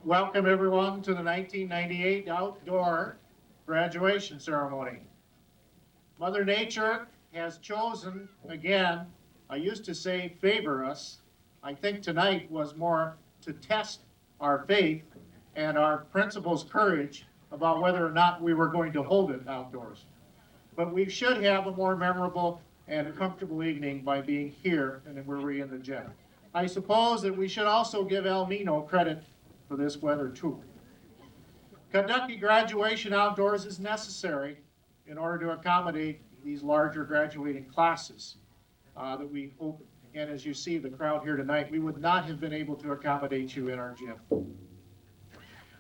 Welcome everyone to the 1998 outdoor graduation ceremony. Mother Nature has chosen, again, I used to say favor us. I think tonight was more to test our faith and our principals' courage about whether or not we were going to hold it outdoors. But we should have a more memorable and comfortable evening by being here and we're in the gym. I suppose that we should also give El Nino credit for this weather too. Conducting graduation outdoors is necessary in order to accommodate these larger graduating classes that we hope, and as you see the crowd here tonight, we would not have been able to accommodate you in our gym.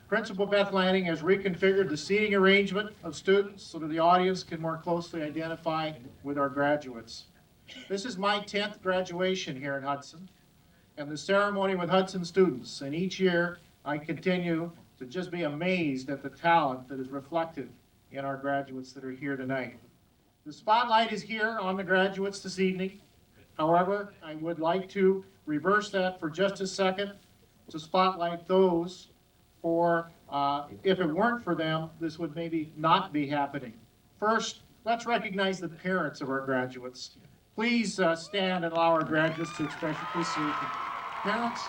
Principal Beth Lanning has reconfigured the seating arrangement of students so that the audience can more closely identify with our graduates. This is my 10th graduation here in Hudson and the ceremony with Hudson students, and each year I continue to just be amazed at the talent that is reflected in our graduates that are here tonight. The spotlight is here on the graduates this evening. However, I would like to reverse that for just a second to spotlight those for, if it weren't for them, this would maybe not be happening. First, let's recognize the parents of our graduates. Please stand and allow our graduates to express appreciation. Parents.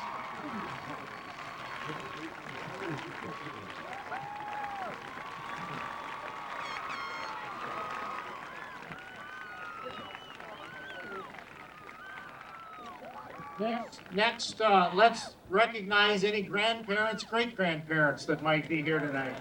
Next, let's recognize any grandparents, great-grandparents that might be here tonight.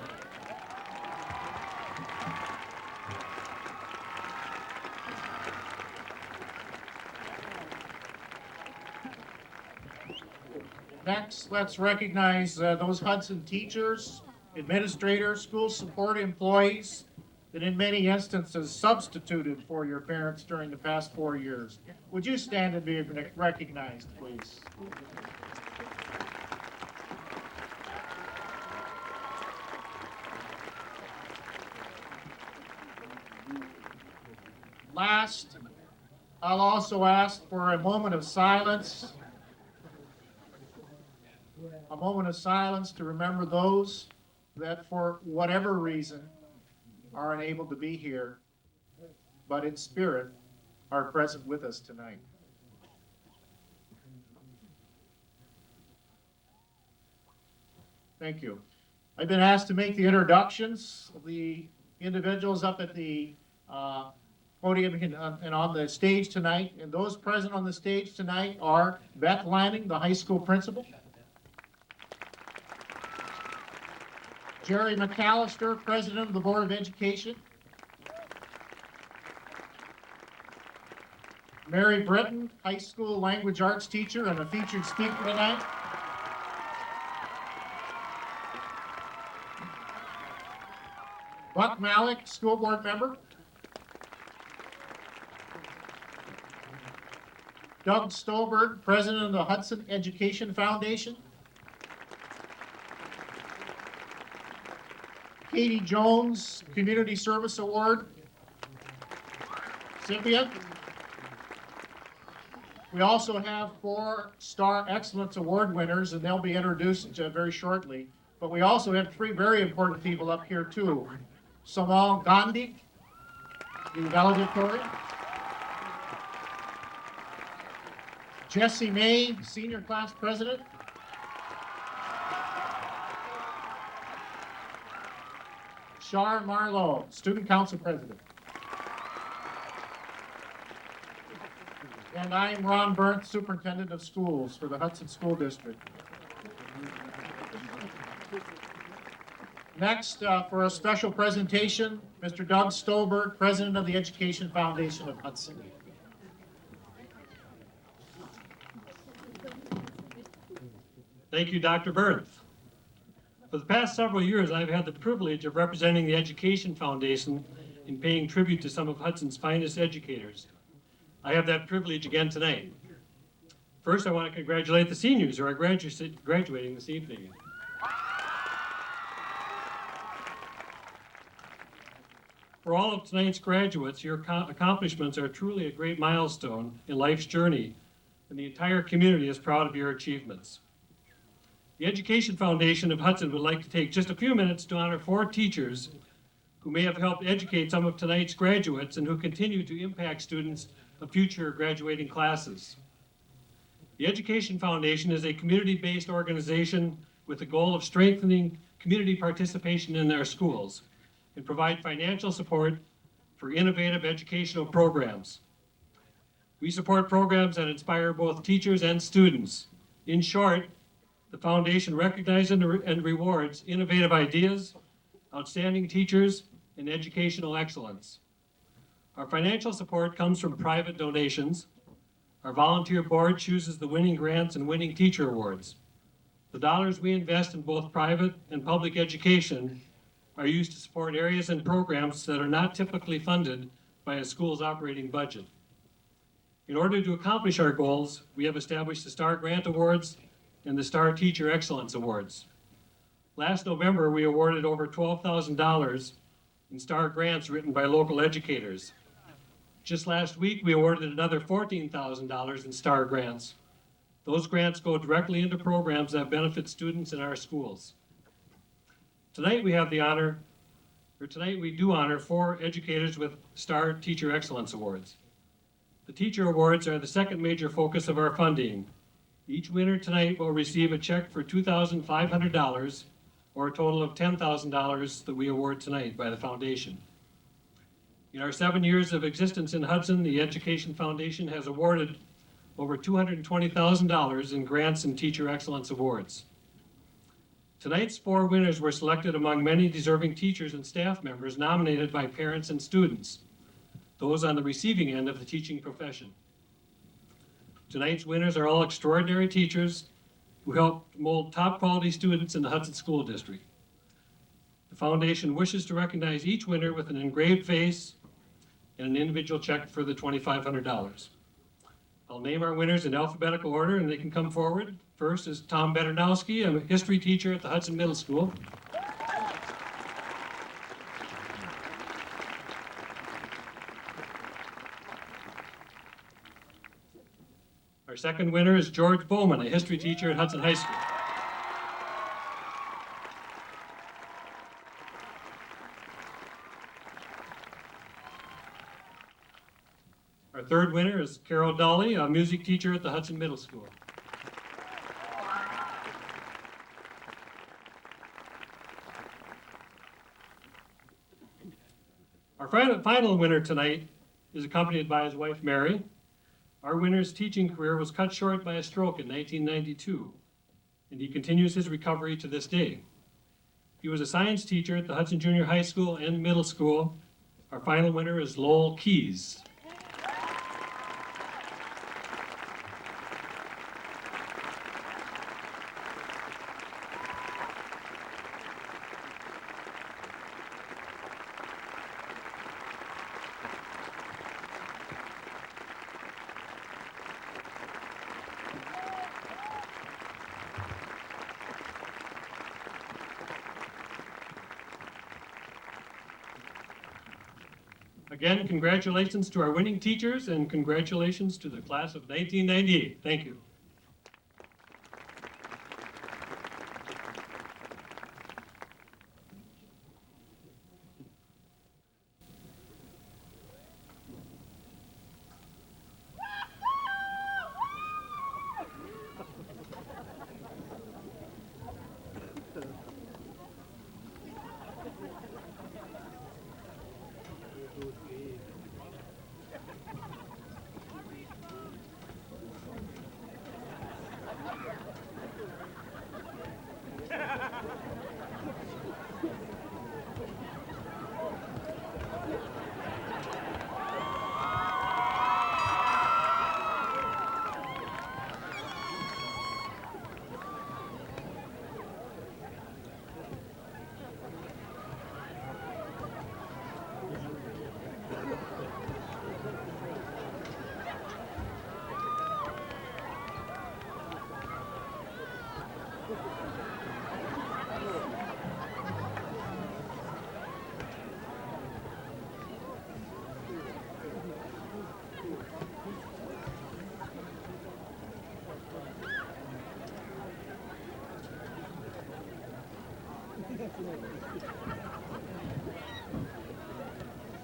Next, let's recognize those Hudson teachers, administrators, school support employees that in many instances substituted for your parents during the past 4 years. Would you stand and be recognized, please? Last, I'll also ask for a moment of silence. A moment of silence to remember those that for whatever reason are unable to be here, but in spirit are present with us tonight. Thank you. I've been asked to make the introductions of the individuals up at the podium and on the stage tonight. And those present on the stage tonight are Beth Lanning, the high school principal. Jerry McAllister, President of the Board of Education. Mary Britton, high school language arts teacher and a featured speaker tonight. Buck Malik, school board member. Doug Stolberg, President of the Hudson Education Foundation. Katie Jones, Community Service Award. Cynthia. We also have 4 Star Excellence Award winners, and they'll be introduced very shortly. But we also have 3 very important people up here too. Samal Gandhi, the valedictorian. Jesse May, Senior Class President. Shar Marlowe, Student Council President. And I'm Ron Burnt, Superintendent of Schools for the Hudson School District. Next, for a special presentation, Mr. Doug Stolberg, President of the Education Foundation of Hudson. Thank you, Dr. Burnt. For the past several years, I've had the privilege of representing the Education Foundation in paying tribute to some of Hudson's finest educators. I have that privilege again tonight. First, I want to congratulate the seniors who are graduating this evening. For all of tonight's graduates, your accomplishments are truly a great milestone in life's journey, and the entire community is proud of your achievements. The Education Foundation of Hudson would like to take just a few minutes to honor 4 teachers who may have helped educate some of tonight's graduates and who continue to impact students of future graduating classes. The Education Foundation is a community-based organization with the goal of strengthening community participation in their schools and provide financial support for innovative educational programs. We support programs that inspire both teachers and students. In short, the foundation recognizes and rewards innovative ideas, outstanding teachers, and educational excellence. Our financial support comes from private donations. Our volunteer board chooses the winning grants and winning teacher awards. The dollars we invest in both private and public education are used to support areas and programs that are not typically funded by a school's operating budget. In order to accomplish our goals, we have established the Star Grant Awards and the Star Teacher Excellence Awards. Last November, we awarded over $12,000 in Star Grants written by local educators. Just last week, we awarded another $14,000 in Star Grants. Those grants go directly into programs that benefit students in our schools. Tonight we do honor 4 educators with Star Teacher Excellence Awards. The Teacher Awards are the second major focus of our funding. Each winner tonight will receive a check for $2,500 or a total of $10,000 that we award tonight by the foundation. In our 7 years of existence in Hudson, the Education Foundation has awarded over $220,000 in grants and Teacher Excellence Awards. Tonight's 4 winners were selected among many deserving teachers and staff members nominated by parents and students, those on the receiving end of the teaching profession. Tonight's winners are all extraordinary teachers who help mold top quality students in the Hudson School District. The foundation wishes to recognize each winner with an engraved face and an individual check for the $2,500. I'll name our winners in alphabetical order and they can come forward. First is Tom Bedernowski, a history teacher at the Hudson Middle School. Our second winner is George Bowman, a history teacher at Hudson High School. Our third winner is Carol Dolly, a music teacher at the Hudson Middle School. Our final winner tonight is accompanied by his wife, Mary. Our winner's teaching career was cut short by a stroke in 1992, and he continues his recovery to this day. He was a science teacher at the Hudson Junior High School and Middle School. Our final winner is Lowell Keys. Again, congratulations to our winning teachers and congratulations to the class of 1998. Thank you.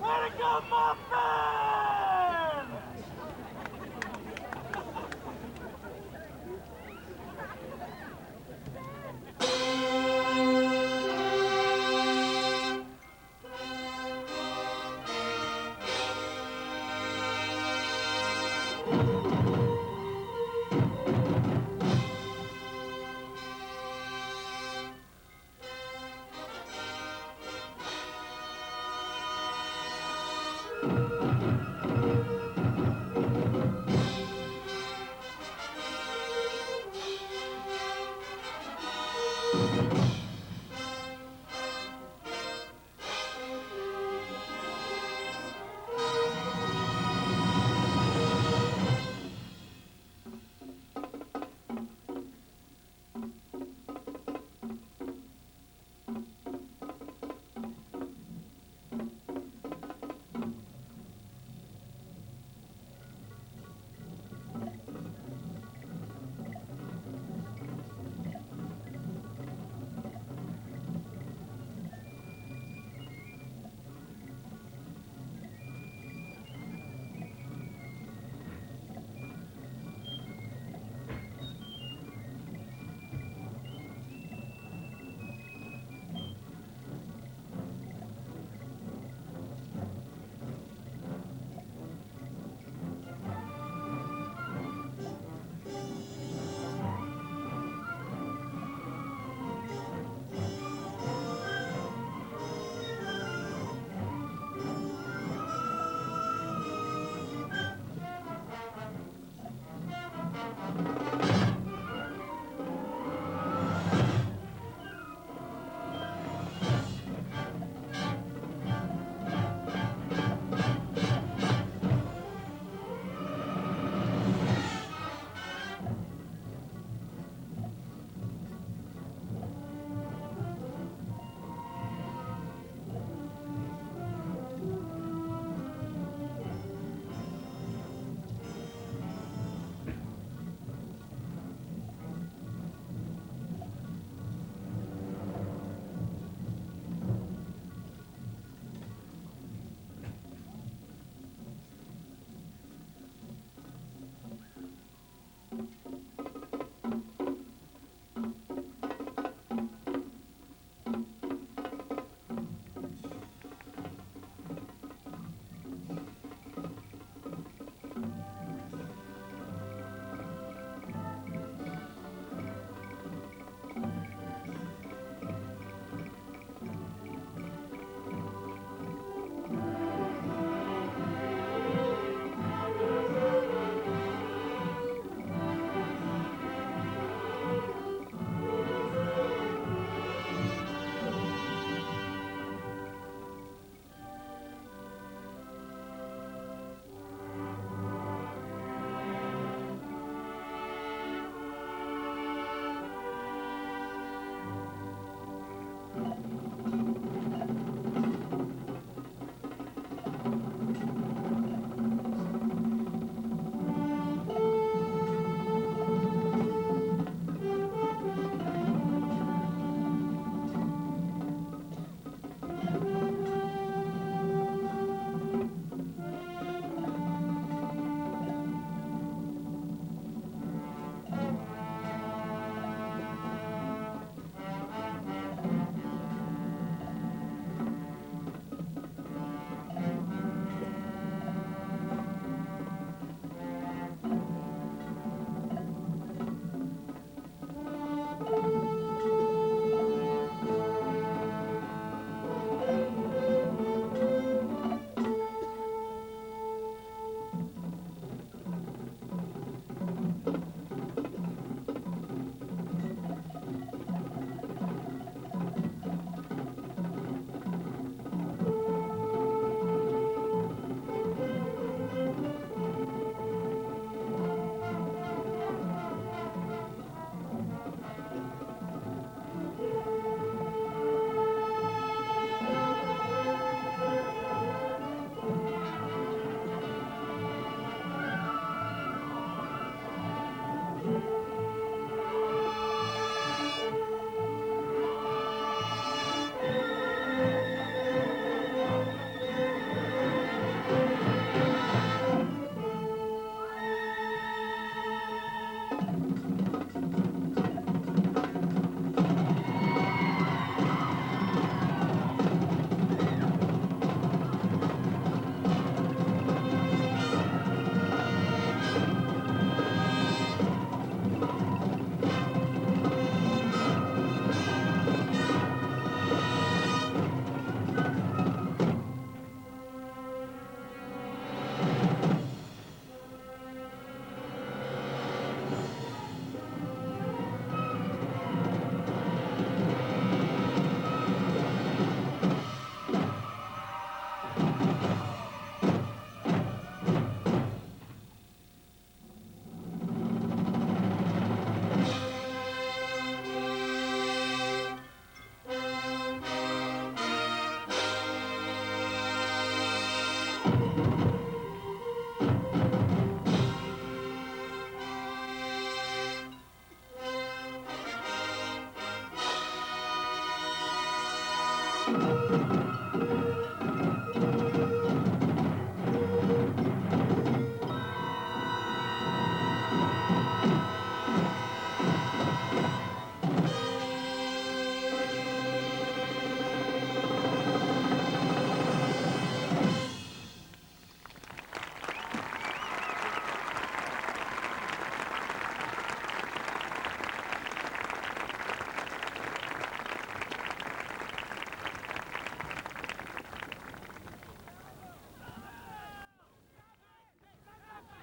Way to go, Muffin!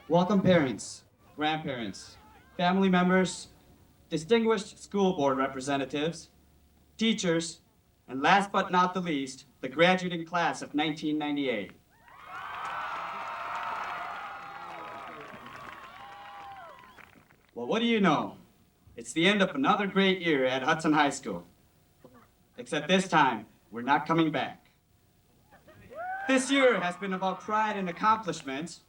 Welcome parents, grandparents, family members, distinguished school board representatives, teachers, and last but not the least, the graduating class of 1998. Well, what do you know? It's the end of another great year at Hudson High School. Except this time, we're not coming back. This year has been about pride and accomplishments.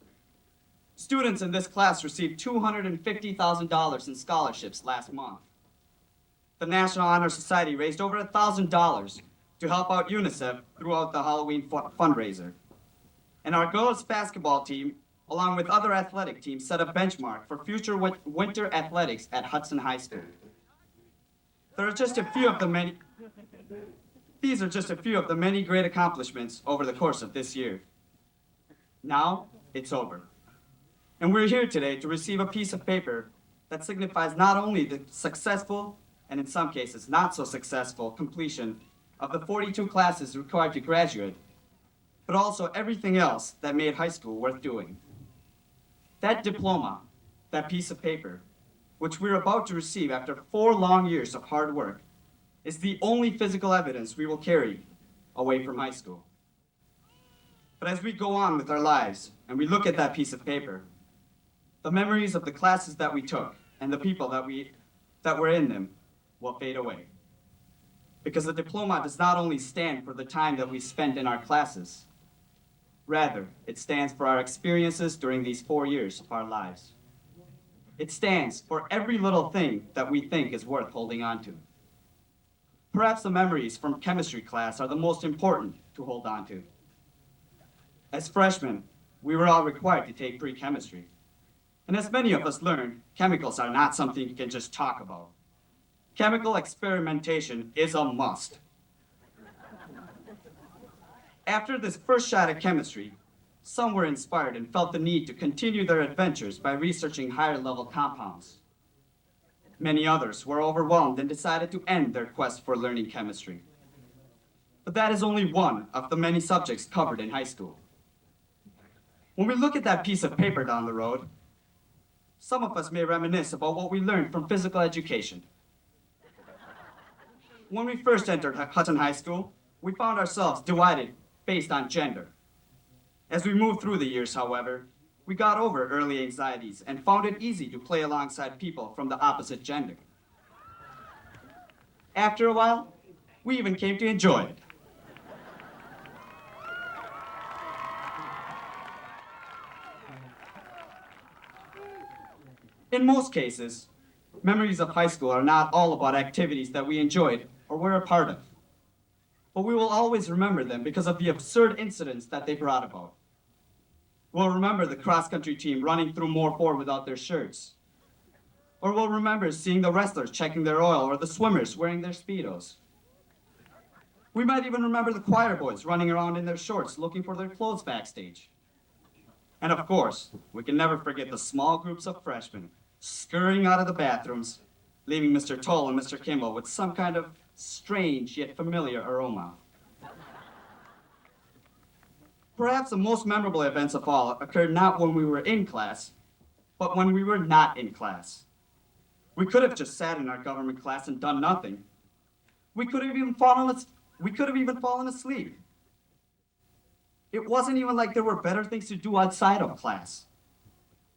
Students in this class received $250,000 in scholarships last month. The National Honor Society raised over $1,000 to help out UNICEF throughout the Halloween fundraiser. And our girls basketball team, along with other athletic teams, set a benchmark for future winter athletics at Hudson High School. These are just a few of the many great accomplishments over the course of this year. Now, it's over. And we're here today to receive a piece of paper that signifies not only the successful, and in some cases not so successful, completion of the 42 classes required to graduate, but also everything else that made high school worth doing. That diploma, that piece of paper, which we're about to receive after 4 long years of hard work, is the only physical evidence we will carry away from high school. But as we go on with our lives and we look at that piece of paper, the memories of the classes that we took and the people that were in them will fade away. Because the diploma does not only stand for the time that we spent in our classes, rather, it stands for our experiences during these 4 years of our lives. It stands for every little thing that we think is worth holding on to. Perhaps the memories from chemistry class are the most important to hold on to. As freshmen, we were all required to take pre-chemistry. And as many of us learned, chemicals are not something you can just talk about. Chemical experimentation is a must. After this first shot at chemistry, some were inspired and felt the need to continue their adventures by researching higher-level compounds. Many others were overwhelmed and decided to end their quest for learning chemistry. But that is only one of the many subjects covered in high school. When we look at that piece of paper down the road, some of us may reminisce about what we learned from physical education. When we first entered Hudson High School, we found ourselves divided based on gender. As we moved through the years, however, we got over early anxieties and found it easy to play alongside people from the opposite gender. After a while, we even came to enjoy it. In most cases, memories of high school are not all about activities that we enjoyed or were a part of. But we will always remember them because of the absurd incidents that they brought about. We'll remember the cross-country team running through Moore Ford without their shirts. Or we'll remember seeing the wrestlers checking their oil or the swimmers wearing their Speedos. We might even remember the choir boys running around in their shorts looking for their clothes backstage. And of course, we can never forget the small groups of freshmen scurrying out of the bathrooms, leaving Mr. Toll and Mr. Kimball with some kind of strange yet familiar aroma. Perhaps the most memorable events of all occurred not when we were in class, but when we were not in class. We could have just sat in our government class and done nothing. We could have even fallen asleep. It wasn't even like there were better things to do outside of class.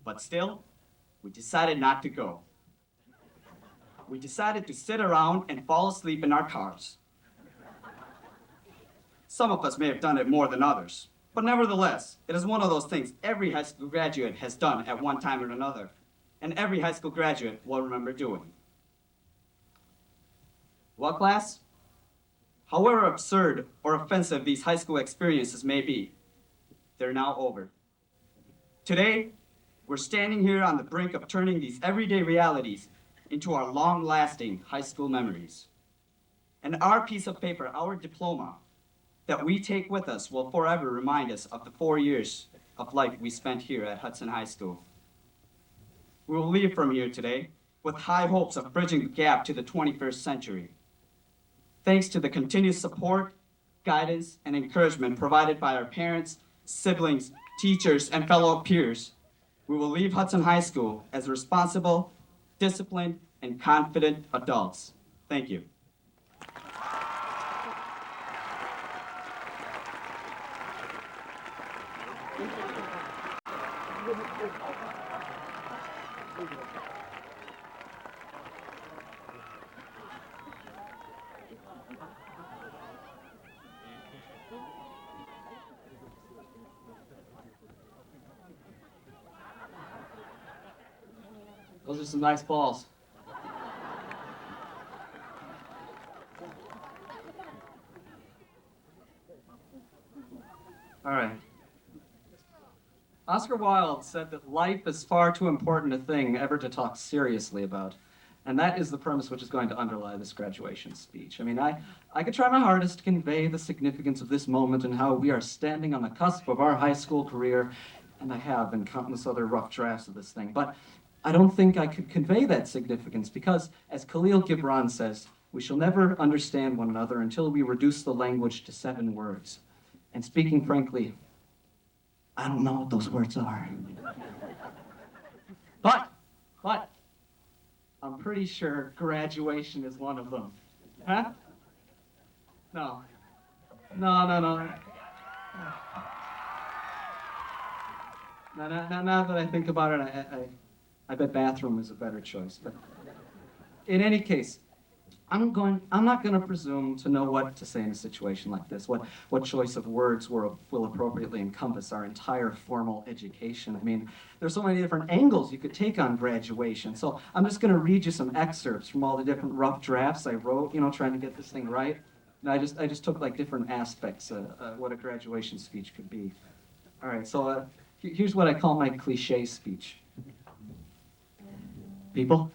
But still, we decided not to go. We decided to sit around and fall asleep in our cars. Some of us may have done it more than others, but nevertheless, it is one of those things every high school graduate has done at one time or another, and every high school graduate will remember doing. Well, class, however absurd or offensive these high school experiences may be, they're now over. Today, we're standing here on the brink of turning these everyday realities into our long-lasting high school memories. And our piece of paper, our diploma, that we take with us will forever remind us of the 4 years of life we spent here at Hudson High School. We will leave from here today with high hopes of bridging the gap to the 21st century. Thanks to the continuous support, guidance, and encouragement provided by our parents, siblings, teachers, and fellow peers, we will leave Hudson High School as responsible, disciplined, and confident adults. Thank you. Those are some nice balls. All right. Oscar Wilde said that life is far too important a thing ever to talk seriously about. And that is the premise which is going to underlie this graduation speech. I mean, I could try my hardest to convey the significance of this moment and how we are standing on the cusp of our high school career, and I have in countless other rough drafts of this thing. But I don't think I could convey that significance because, as Khalil Gibran says, we shall never understand one another until we reduce the language to 7 words. And speaking frankly, I don't know what those words are. But, I'm pretty sure graduation is one of them. Huh? No. No. Now that I think about it, I bet bathroom is a better choice. But in any case, I'm not going to presume to know what to say in a situation like this, what choice of words will appropriately encompass our entire formal education. I mean, there's so many different angles you could take on graduation. So I'm just going to read you some excerpts from all the different rough drafts I wrote, trying to get this thing right. And I just took like different aspects of what a graduation speech could be. All right, so here's what I call my cliche speech. People,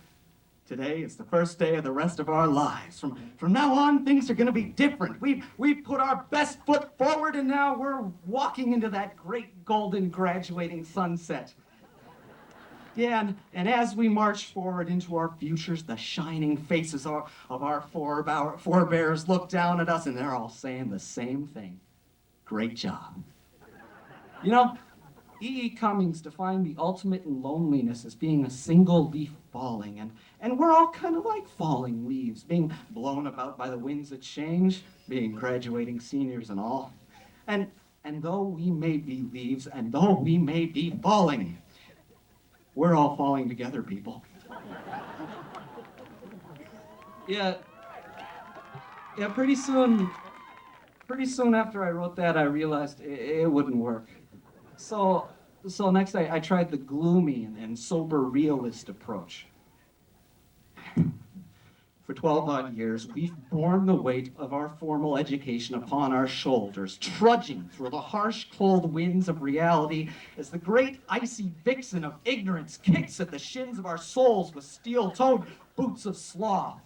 today is the first day of the rest of our lives. From now on, things are going to be different. We've put our best foot forward, and now we're walking into that great golden graduating sunset. Yeah, and as we march forward into our futures, the shining faces of our forebears look down at us, and they're all saying the same thing. Great job. E.E. Cummings defined the ultimate in loneliness as being a single leaf falling, and we're all kind of like falling leaves, being blown about by the winds of change, being graduating seniors and all. And though we may be leaves, and though we may be falling, we're all falling together, people. Yeah, pretty soon after I wrote that, I realized it wouldn't work. So next I tried the gloomy and sober realist approach. For 12 odd years, we've borne the weight of our formal education upon our shoulders, trudging through the harsh, cold winds of reality as the great icy vixen of ignorance kicks at the shins of our souls with steel-toed boots of sloth.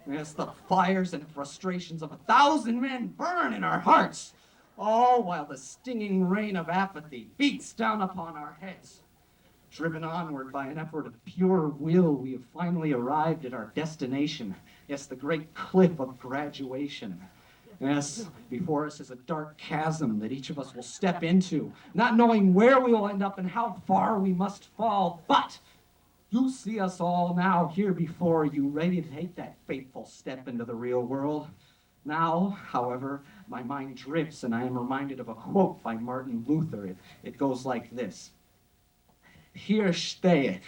As the fires and frustrations of 1,000 men burn in our hearts, all while the stinging rain of apathy beats down upon our heads. Driven onward by an effort of pure will, we have finally arrived at our destination. Yes, the great cliff of graduation. Yes, before us is a dark chasm that each of us will step into, not knowing where we will end up and how far we must fall. But you see us all now here before you, ready to take that fateful step into the real world. Now, however, my mind drifts and I am reminded of a quote by Martin Luther. It goes like this. Hier stehe ich,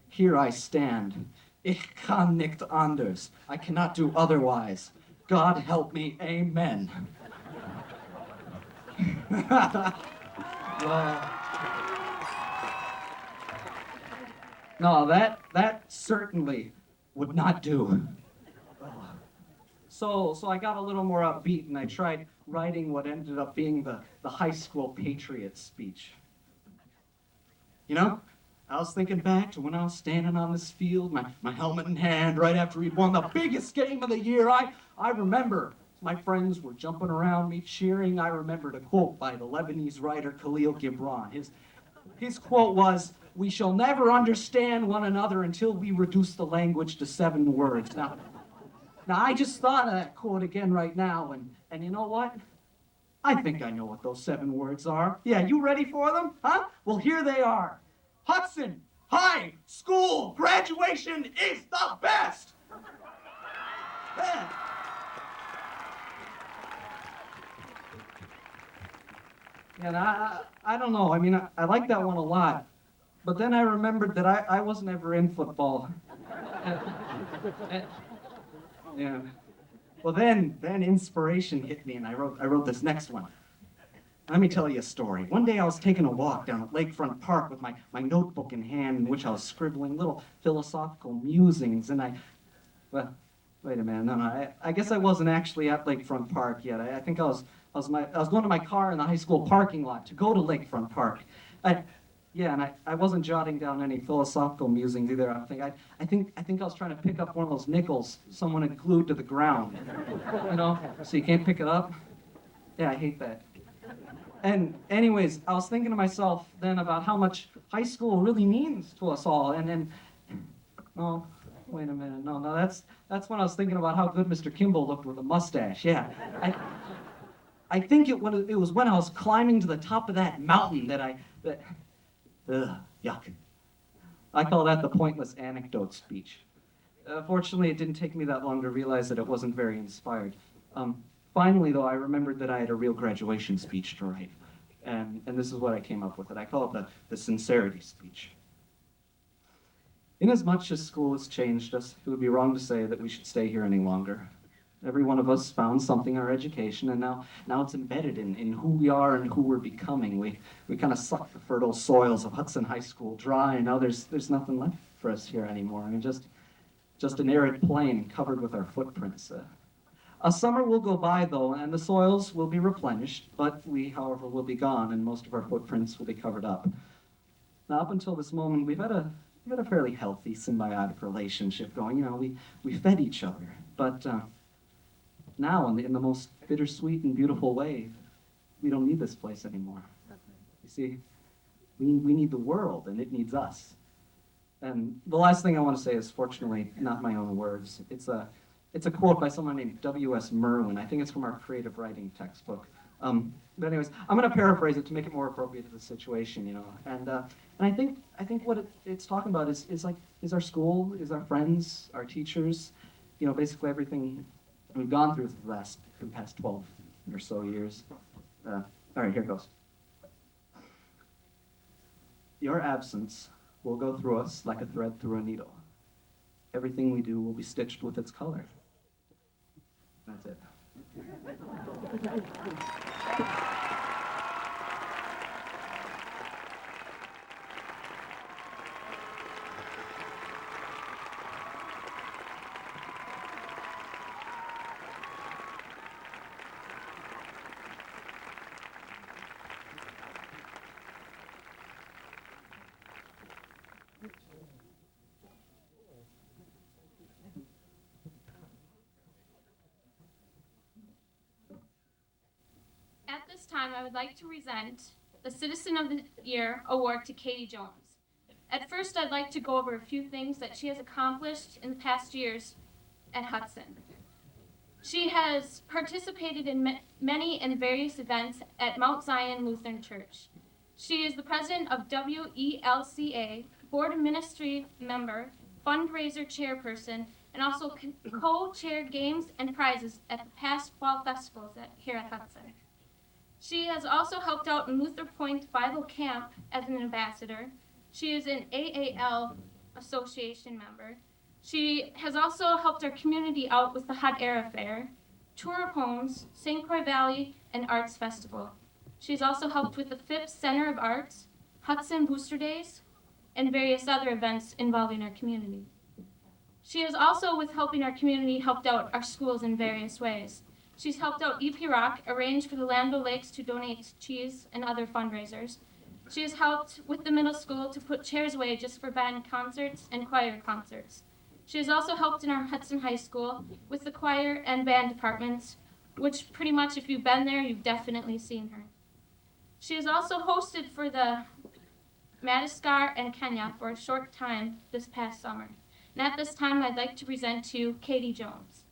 here I stand. Ich kann nicht anders. I cannot do otherwise. God help me, amen. Well, no, that certainly would not do. So I got a little more upbeat and I tried writing what ended up being the high school patriot speech. You know, I was thinking back to when I was standing on this field, my helmet in hand, right after we'd won the biggest game of the year. I remember my friends were jumping around me, cheering. I remembered a quote by the Lebanese writer Khalil Gibran. His quote was, "We shall never understand one another until we reduce the language to 7 words." Now I just thought of that quote again right now, and you know what? I think I know what those 7 words are. Yeah, you ready for them? Huh? Well, here they are. Hudson High School graduation is the best! Yeah. And I don't know. I mean, I like that one a lot. But then I remembered that I wasn't ever in football. Yeah. Well, then inspiration hit me, and I wrote this next one. Let me tell you a story. One day I was taking a walk down at Lakefront Park with my notebook in hand, in which I was scribbling little philosophical musings, and well, wait a minute, no, I guess I wasn't actually at Lakefront Park yet. I think I was going to my car in the high school parking lot to go to Lakefront Park. Yeah, and I wasn't jotting down any philosophical musings either. I think I was trying to pick up one of those nickels someone had glued to the ground. You know, so you can't pick it up. Yeah, I hate that. And anyways, I was thinking to myself then about how much high school really means to us all. And oh, wait a minute, no, that's when I was thinking about how good Mr. Kimball looked with a mustache. Yeah, I think it was when I was climbing to the top of that mountain that yuck. I call that the pointless anecdote speech. Fortunately, it didn't take me that long to realize that it wasn't very inspired. Finally, though, I remembered that I had a real graduation speech to write. And this is what I came up with. I call it the sincerity speech. Inasmuch as school has changed us, it would be wrong to say that we should stay here any longer. Every one of us found something in our education, and now it's embedded in who we are and who we're becoming. We kind of sucked the fertile soils of Hudson High School dry, and now there's nothing left for us here anymore. I mean, just an arid plain covered with our footprints. A summer will go by, though, and the soils will be replenished, but we, however, will be gone, and most of our footprints will be covered up. Now, up until this moment, we've had a fairly healthy, symbiotic relationship going. You know, we fed each other, but now, in the most bittersweet and beautiful way, we don't need this place anymore. You see, we need the world, and it needs us. And the last thing I want to say is, fortunately, not my own words. It's a quote by someone named W.S. Merwin. I think it's from our creative writing textbook. But anyways, I'm going to paraphrase it to make it more appropriate to the situation, you know. And I think what it's talking about is our school, is our friends, our teachers, you know, basically everything we've gone through the past 12 or so years. All right, here it goes. Your absence will go through us like a thread through a needle. Everything we do will be stitched with its color. That's it. At this time, I would like to present the Citizen of the Year Award to Katie Jones. At first, I'd like to go over a few things that she has accomplished in the past years at Hudson. She has participated in many and various events at Mount Zion Lutheran Church. She is the president of WELCA, board of ministry member, fundraiser chairperson, and also co-chaired games and prizes at the past fall festivals here at Hudson. She has also helped out in Luther Point Bible Camp as an ambassador. She is an AAL Association member. She has also helped our community out with the Hot Air Fair, Tour of Homes, St. Croix Valley, and Arts Festival. She's also helped with the Phipps Center of Arts, Hudson Booster Days, and various other events involving our community. She has also, with helping our community, helped out our schools in various ways. She's helped out EP Rock arrange for the Landville Lakes to donate cheese and other fundraisers. She has helped with the middle school to put chairs away just for band concerts and choir concerts. She has also helped in our Hudson High School with the choir and band departments, which pretty much if you've been there, you've definitely seen her. She has also hosted for the Madagascar and Kenya for a short time this past summer. And at this time, I'd like to present to you Katie Jones.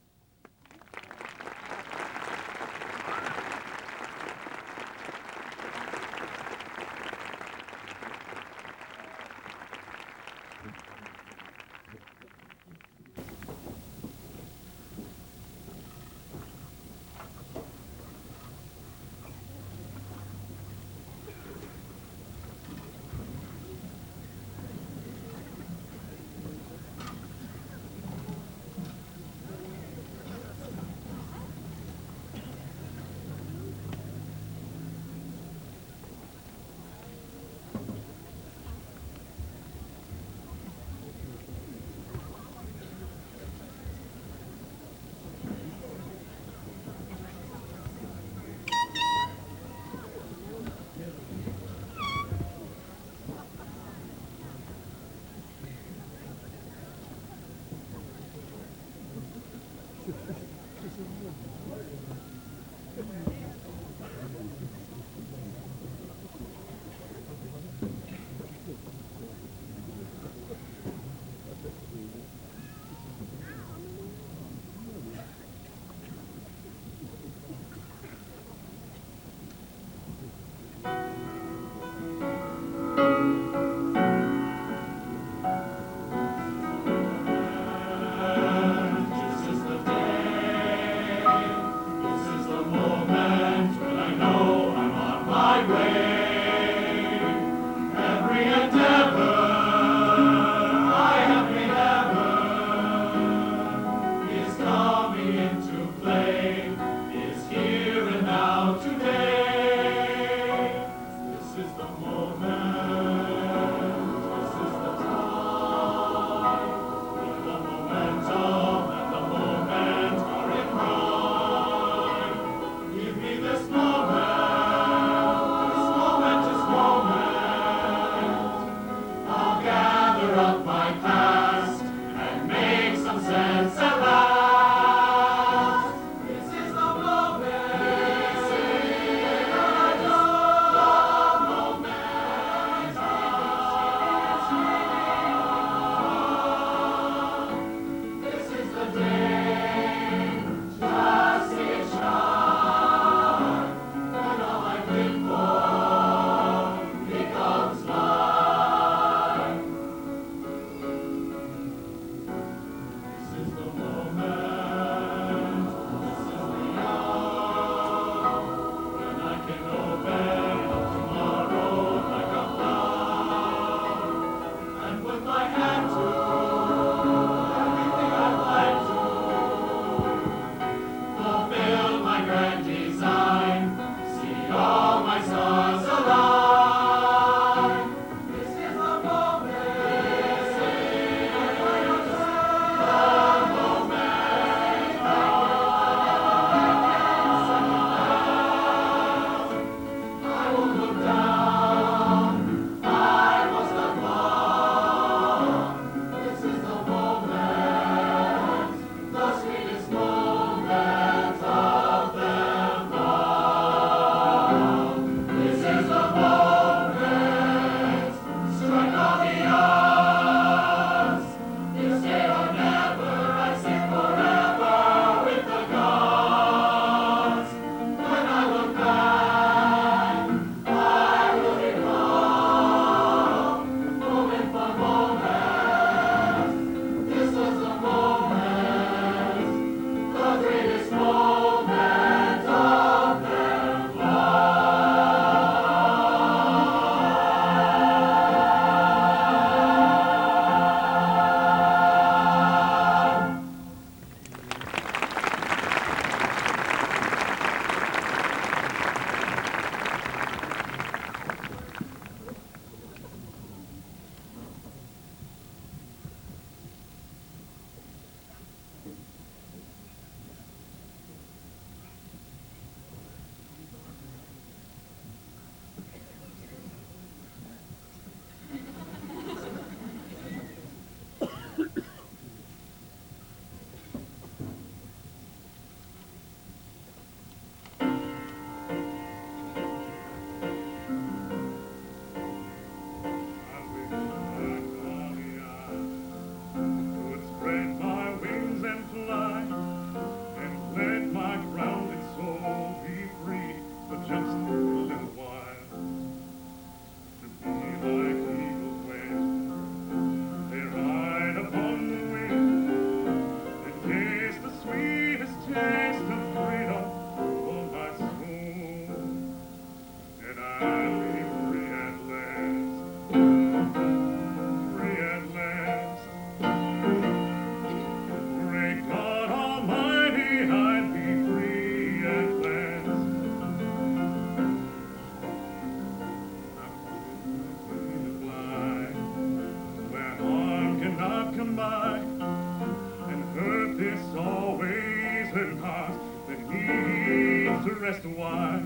just one.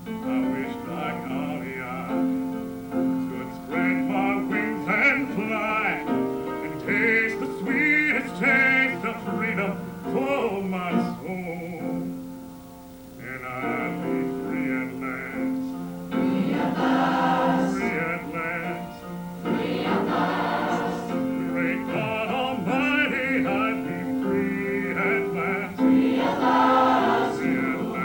I wish like Aliyah could spread my wings and fly and taste the sweetest taste of freedom for my soul. And I'll be free at last. Free at last. Free at last. Free at last. Great God Almighty, I'll be free at last. Free at last. Free at last.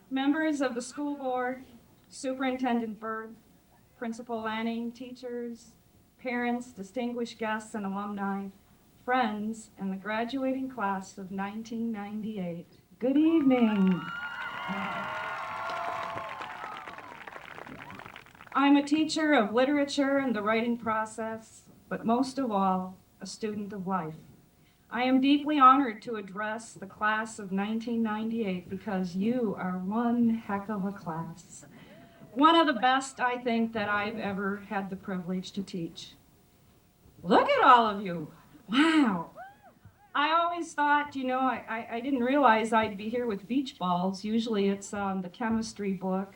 members of the school board, Superintendent Berg, Principal Lanning, teachers, parents, distinguished guests, and alumni, friends, and the graduating class of 1998. Good evening. I'm a teacher of literature and the writing process, but most of all, a student of life. I am deeply honored to address the class of 1998 because you are one heck of a class. One of the best, I think, that I've ever had the privilege to teach. Look at all of you. Wow. I always thought, I didn't realize I'd be here with beach balls. Usually it's the chemistry book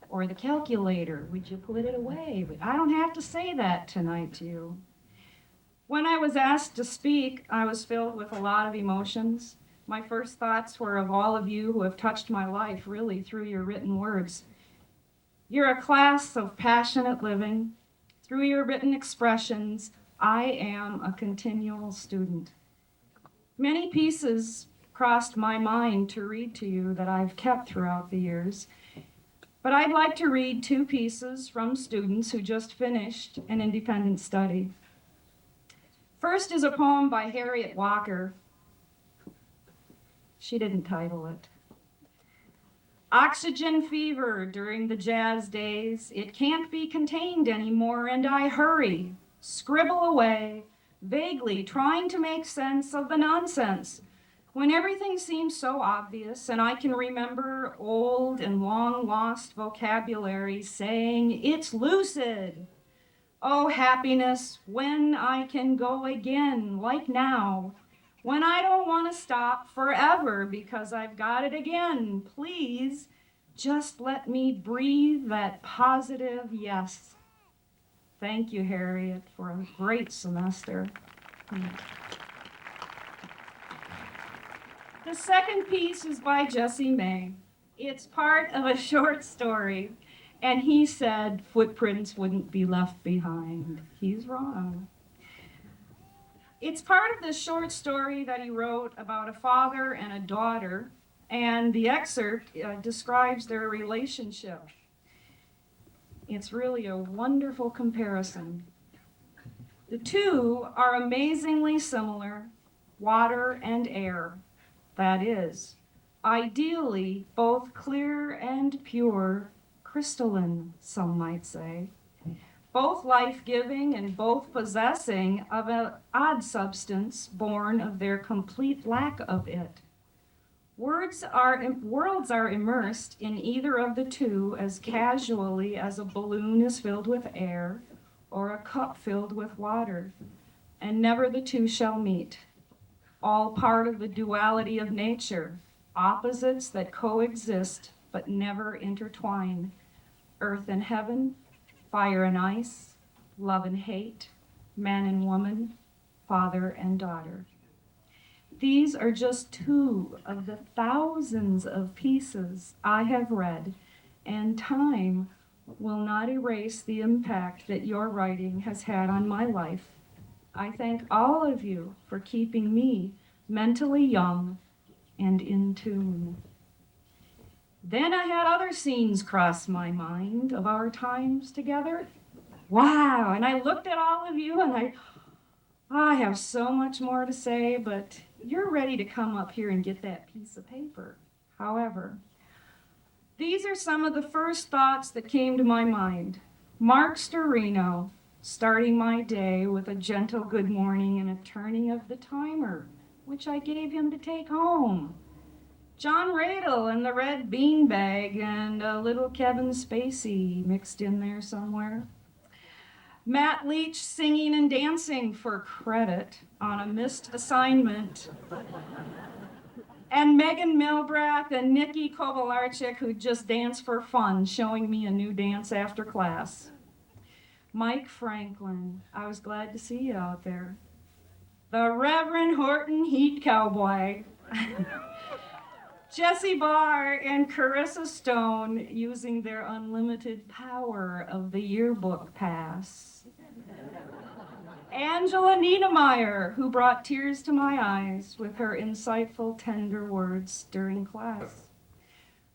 or the calculator. Would you put it away? But I don't have to say that tonight to you. When I was asked to speak, I was filled with a lot of emotions. My first thoughts were of all of you who have touched my life, really, through your written words. You're a class of passionate living. Through your written expressions, I am a continual student. Many pieces crossed my mind to read to you that I've kept throughout the years. But I'd like to read two pieces from students who just finished an independent study. First is a poem by Harriet Walker. She didn't title it. Oxygen fever during the jazz days. It can't be contained anymore, and I hurry, scribble away, vaguely trying to make sense of the nonsense. When everything seems so obvious, and I can remember old and long-lost vocabulary saying, it's lucid. Oh, happiness, when I can go again, like now, when I don't want to stop forever because I've got it again. Please, just let me breathe that positive yes. Thank you, Harriet, for a great semester. The second piece is by Jesse May. It's part of a short story, and he said footprints wouldn't be left behind. He's wrong. It's part of this short story that he wrote about a father and a daughter, and the excerpt describes their relationship. It's really a wonderful comparison. The two are amazingly similar, water and air. That is, ideally both clear and pure, crystalline, some might say. Both life-giving and both possessing of an odd substance born of their complete lack of it. Worlds are immersed in either of the two as casually as a balloon is filled with air or a cup filled with water, and never the two shall meet. All part of the duality of nature, opposites that coexist but never intertwine. Earth and heaven, fire and ice, love and hate, man and woman, father and daughter. These are just two of the thousands of pieces I have read, and time will not erase the impact that your writing has had on my life. I thank all of you for keeping me mentally young and in tune. Then I had other scenes cross my mind of our times together. Wow, and I looked at all of you and I have so much more to say, but you're ready to come up here and get that piece of paper. However, these are some of the first thoughts that came to my mind. Mark Storino, starting my day with a gentle good morning and a turning of the timer, which I gave him to take home. John Radel and the red beanbag and a little Kevin Spacey mixed in there somewhere. Matt Leach singing and dancing for credit on a missed assignment. And Megan Milbrath and Nikki Kovalarczyk, who just danced for fun, showing me a new dance after class. Mike Franklin, I was glad to see you out there. The Reverend Horton Heat Cowboy. Jessie Barr and Carissa Stone using their unlimited power of the yearbook pass. Angela Niedermeyer, who brought tears to my eyes with her insightful, tender words during class.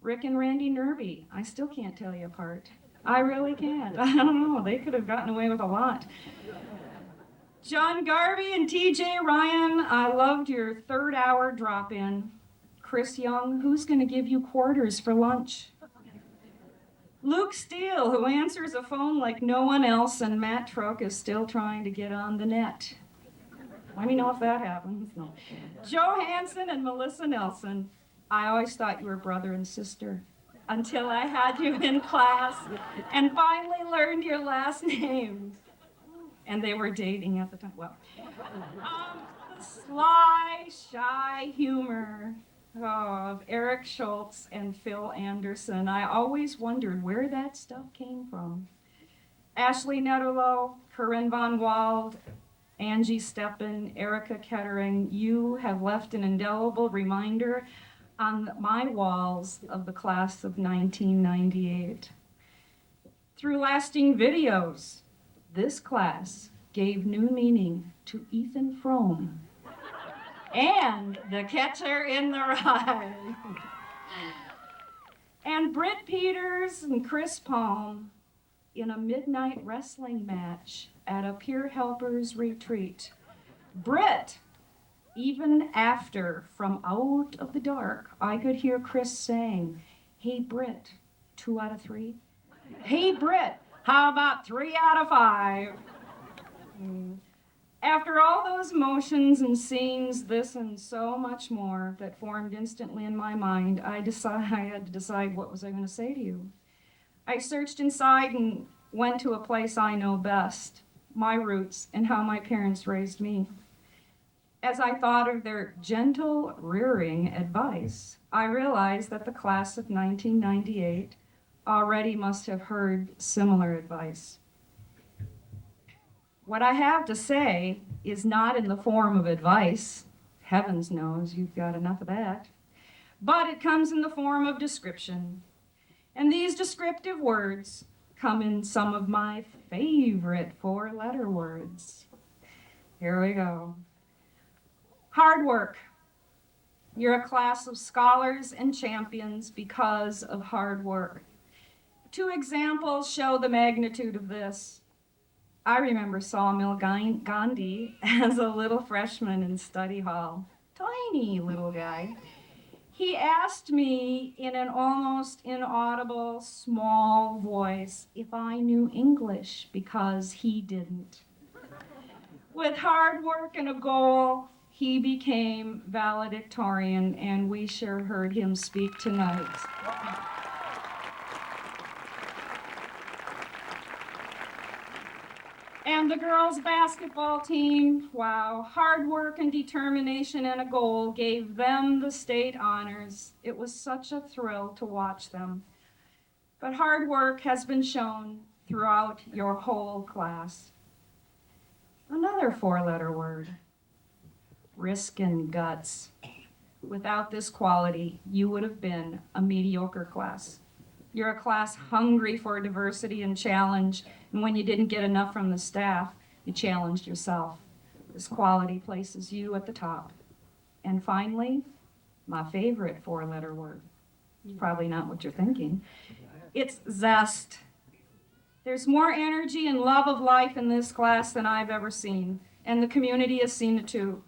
Rick and Randy Nerby, I still can't tell you apart. I really can't. I don't know, they could have gotten away with a lot. John Garvey and TJ Ryan, I loved your third hour drop-in. Chris Young, who's going to give you quarters for lunch? Luke Steele, who answers a phone like no one else, and Matt Troke is still trying to get on the net. Let me know if that happens. No. Joe Hansen and Melissa Nelson, I always thought you were brother and sister until I had you in class and finally learned your last names. And they were dating at the time. Well, the sly, shy humor of Eric Schultz and Phil Anderson. I always wondered where that stuff came from. Ashley Netterlow, Corinne Von Wald, Angie Steppen, Erica Kettering, you have left an indelible reminder on my walls of the class of 1998. Through lasting videos, this class gave new meaning to Ethan Frome and the catcher in the rye. And Britt Peters and Chris Palm in a midnight wrestling match at a Peer Helpers retreat. Britt, even after from out of the dark, I could hear Chris saying, "Hey Britt, 2 out of 3? Hey Britt, how about 3 out of 5? After all those motions and scenes, this and so much more that formed instantly in my mind, I had to decide what was I going to say to you. I searched inside and went to a place I know best, my roots and how my parents raised me. As I thought of their gentle, rearing advice, I realized that the class of 1998 already must have heard similar advice. What I have to say is not in the form of advice. Heavens knows you've got enough of that. But it comes in the form of description. And these descriptive words come in some of my favorite 4-letter words. Here we go. Hard work. You're a class of scholars and champions because of hard work. 2 examples show the magnitude of this. I remember Sawmill Gandhi as a little freshman in study hall. Tiny little guy. He asked me in an almost inaudible, small voice if I knew English because he didn't. With hard work and a goal, he became valedictorian, and we sure heard him speak tonight. And the girls' basketball team, wow, hard work and determination and a goal gave them the state honors. It was such a thrill to watch them. But hard work has been shown throughout your whole class. Another 4-letter word, risk and guts. Without this quality, you would have been a mediocre class. You're a class hungry for diversity and challenge, and when you didn't get enough from the staff, you challenged yourself. This quality places you at the top. And finally, my favorite 4-letter word. It's probably not what you're thinking. It's zest. There's more energy and love of life in this class than I've ever seen, and the community has seen it too.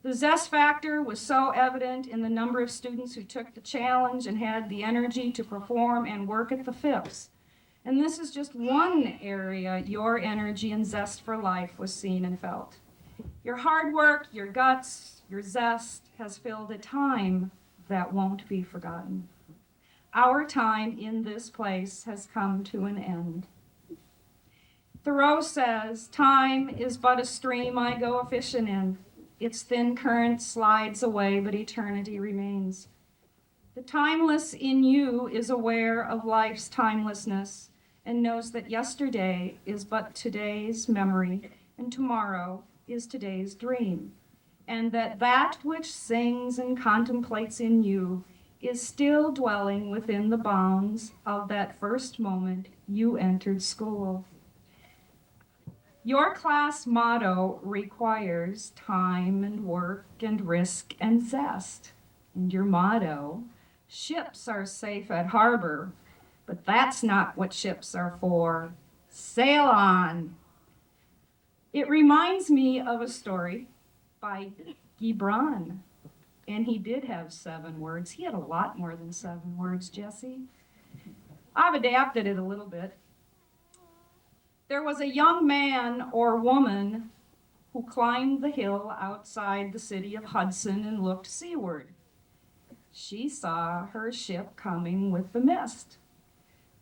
The zest factor was so evident in the number of students who took the challenge and had the energy to perform and work at the FIPS. And this is just one area your energy and zest for life was seen and felt. Your hard work, your guts, your zest has filled a time that won't be forgotten. Our time in this place has come to an end. Thoreau says, "Time is but a stream I go a-fishing in. Its thin current slides away, but eternity remains." The timeless in you is aware of life's timelessness and knows that yesterday is but today's memory and tomorrow is today's dream, and that that which sings and contemplates in you is still dwelling within the bounds of that first moment you entered school. Your class motto requires time and work and risk and zest. And your motto Ships are safe at harbor, but that's not what ships are for. Sail on. It reminds me of a story by Gibran, and he did have 7 words. He had a lot more than 7 words, Jesse. I've adapted it a little bit. There was a young man or woman who climbed the hill outside the city of Hudson and looked seaward. She saw her ship coming with the mist.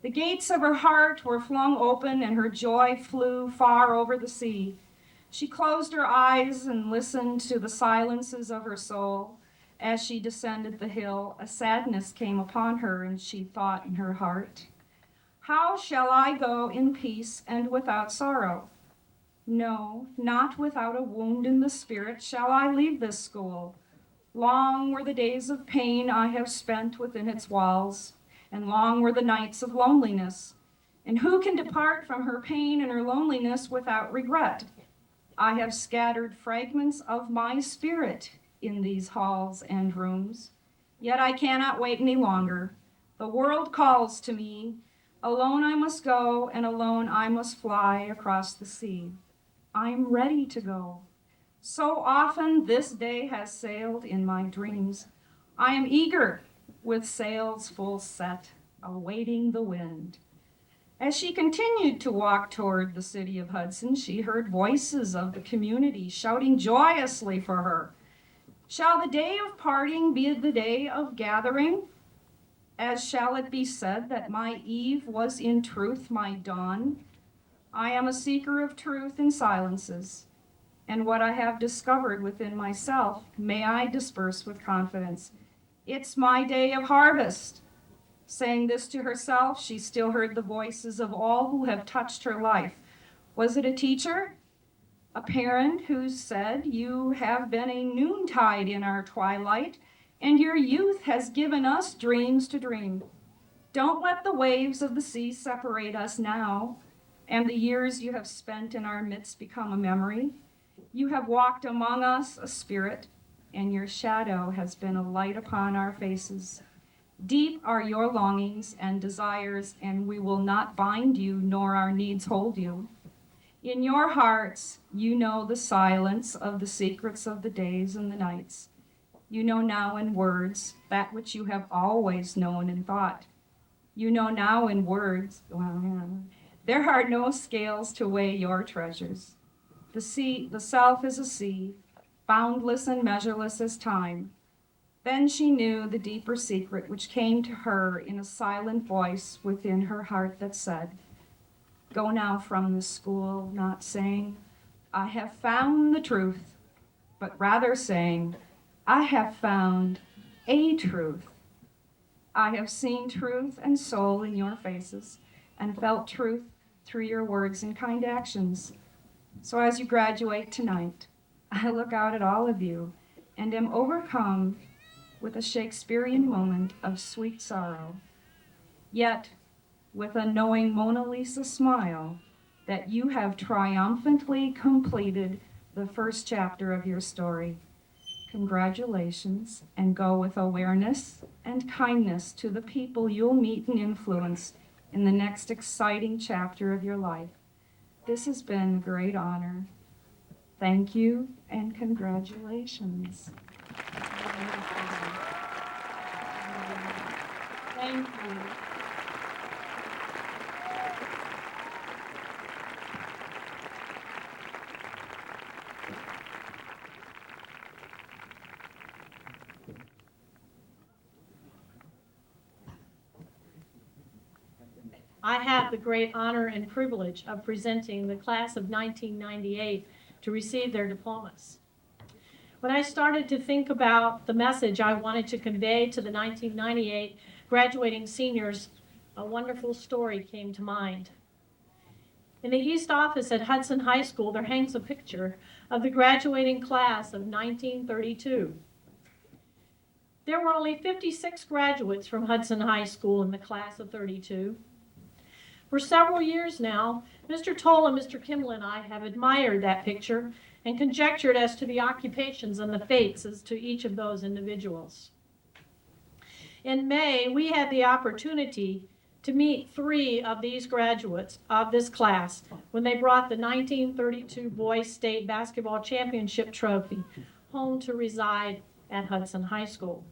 The gates of her heart were flung open and her joy flew far over the sea. She closed her eyes and listened to the silences of her soul. As she descended the hill, a sadness came upon her, and she thought in her heart, "How shall I go in peace and without sorrow? No, not without a wound in the spirit shall I leave this school. Long were the days of pain I have spent within its walls, and long were the nights of loneliness. And who can depart from her pain and her loneliness without regret? I have scattered fragments of my spirit in these halls and rooms. Yet I cannot wait any longer. The world calls to me. Alone I must go, and alone I must fly across the sea. I'm ready to go. So often this day has sailed in my dreams. I am eager, with sails full set, awaiting the wind." As she continued to walk toward the city of Hudson, she heard voices of the community shouting joyously for her. Shall the day of parting be the day of gathering? As shall it be said that my eve was in truth my dawn? I am a seeker of truth in silences, and what I have discovered within myself may I disperse with confidence. It's my day of harvest. Saying this to herself, she still heard the voices of all who have touched her life. Was it a teacher? A parent who said, "You have been a noontide in our twilight, and your youth has given us dreams to dream. Don't let the waves of the sea separate us now, and the years you have spent in our midst become a memory. You have walked among us a spirit, and your shadow has been a light upon our faces. Deep are your longings and desires, and we will not bind you, nor our needs hold you. In your hearts, you know the silence of the secrets of the days and the nights. You know now in words that which you have always known in thought. You know now in words, there are no scales to weigh your treasures. The sea, the self is a sea, boundless and measureless as time. Then she knew the deeper secret which came to her in a silent voice within her heart that said, "Go now from this school, not saying, 'I have found the truth,' but rather saying, 'I have found a truth.' I have seen truth and soul in your faces and felt truth through your words and kind actions. So as you graduate tonight, I look out at all of you and am overcome with a Shakespearean moment of sweet sorrow, yet with a knowing Mona Lisa smile that you have triumphantly completed the first chapter of your story. Congratulations, and go with awareness and kindness to the people you'll meet and influence in the next exciting chapter of your life. This has been a great honor. Thank you and congratulations." Thank you. I have the great honor and privilege of presenting the class of 1998 to receive their diplomas. When I started to think about the message I wanted to convey to the 1998 graduating seniors, a wonderful story came to mind. In the East Office at Hudson High School, there hangs a picture of the graduating class of 1932. There were only 56 graduates from Hudson High School in the class of 32. For several years now, Mr. Toll and Mr. Kimmel and I have admired that picture and conjectured as to the occupations and the fates as to each of those individuals. In May, we had the opportunity to meet 3 of these graduates of this class when they brought the 1932 Boys State Basketball Championship trophy home to reside at Hudson High School.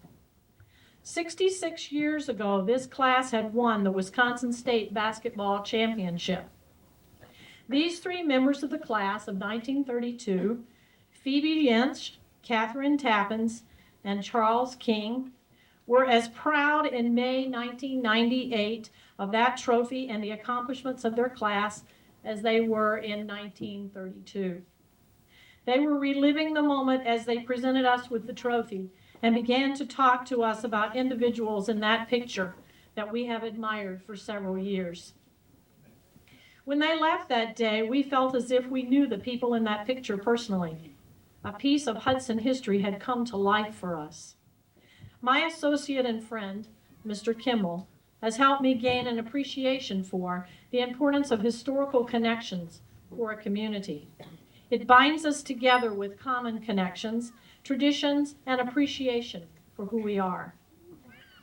66 years ago, this class had won the Wisconsin State Basketball Championship. These 3 members of the class of 1932, Phoebe Yinch, Catherine Tappins, and Charles King, were as proud in May 1998 of that trophy and the accomplishments of their class as they were in 1932. They were reliving the moment as they presented us with the trophy and began to talk to us about individuals in that picture that we have admired for several years. When they left that day, we felt as if we knew the people in that picture personally. A piece of Hudson history had come to life for us. My associate and friend, Mr. Kimball, has helped me gain an appreciation for the importance of historical connections for a community. It binds us together with common connections, traditions, and appreciation for who we are.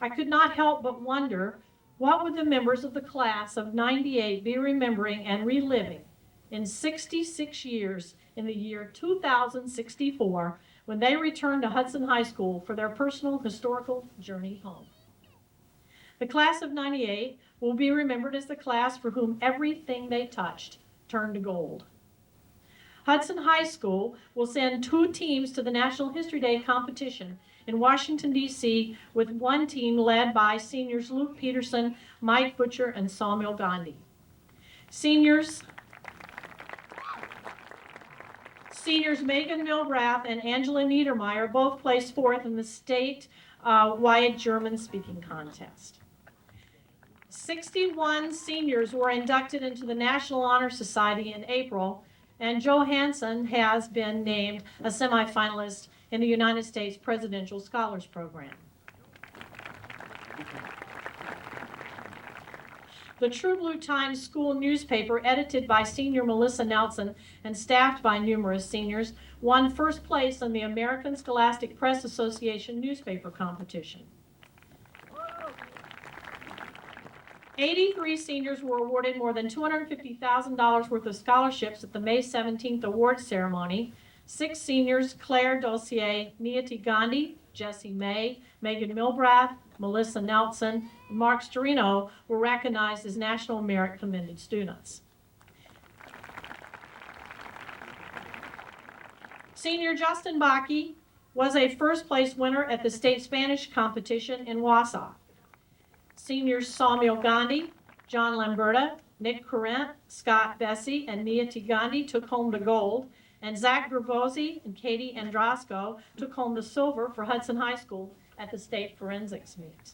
I could not help but wonder, what would the members of the class of '98 be remembering and reliving in 66 years in the year 2064 when they returned to Hudson High School for their personal historical journey home? The class of '98 will be remembered as the class for whom everything they touched turned to gold. Hudson High School will send 2 teams to the National History Day competition in Washington, D.C., with 1 team led by seniors Luke Peterson, Mike Butcher, and Samuel Gandhi. Seniors Megan Milbrath and Angela Niedermeyer both placed 4th in the state-wide German-speaking contest. 61 seniors were inducted into the National Honor Society in April, and Joe Hansen has been named a semifinalist in the United States Presidential Scholars Program. The True Blue Times school newspaper, edited by senior Melissa Nelson and staffed by numerous seniors, won 1st place in the American Scholastic Press Association newspaper competition. 83 seniors were awarded more than $250,000 worth of scholarships at the May 17th awards ceremony. 6 seniors, Claire Dossier, Niyati Gandhi, Jessie May, Megan Milbrath, Melissa Nelson, and Mark Storino, were recognized as National Merit Commended students. Senior Justin Bakke was a 1st place winner at the state Spanish competition in Wausau. Seniors Samuel Gandhi, John Lamberta, Nick Corrent, Scott Bessie, and Niyati Gandhi took home the gold, and Zach Gravosi and Katie Andrasco took home the silver for Hudson High School at the state forensics meet.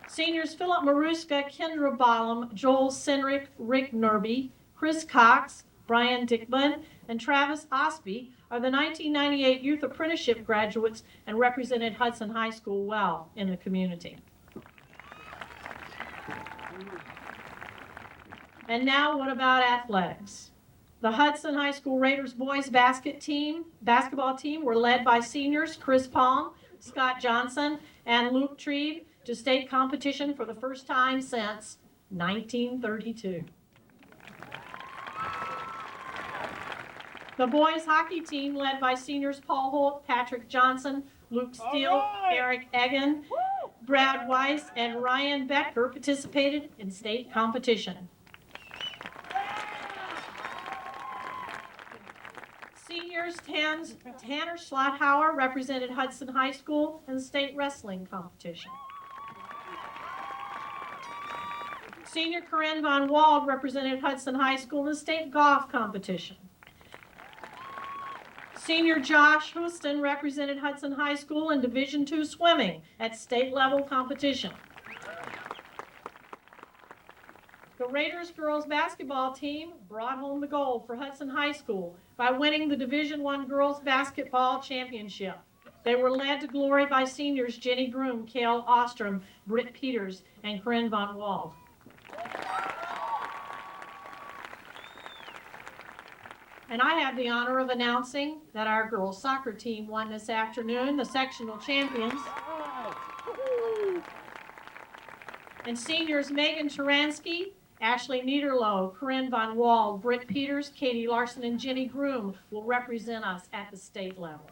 Seniors Philip Maruska, Kendra Ballum, Joel Senrick, Rick Nerby, Chris Cox, Brian Dickman, and Travis Osby are the 1998 Youth Apprenticeship graduates and represented Hudson High School well in the community. And now, what about athletics? The Hudson High School Raiders boys basketball team were led by seniors Chris Palm, Scott Johnson, and Luke Trebe to state competition for the first time since 1932. The boys hockey team, led by seniors Paul Holt, Patrick Johnson, Luke Steele, Eric Egan, Brad Weiss, and Ryan Becker, participated in state competition. Seniors Tanner Schlothauer represented Hudson High School in the state wrestling competition. Senior Corinne Von Wald represented Hudson High School in the state golf competition. Senior Josh Houston represented Hudson High School in Division II swimming at state level competition. The Raiders girls basketball team brought home the gold for Hudson High School by winning the Division I girls basketball championship. They were led to glory by seniors Jenny Groom, Kale Ostrom, Britt Peters, and Corinne Von Wald. And I have the honor of announcing that our girls soccer team won this afternoon, the sectional champions. And seniors Megan Taransky, Ashley Niederloh, Corinne Von Wall, Britt Peters, Katie Larson, and Jenny Groom will represent us at the state level.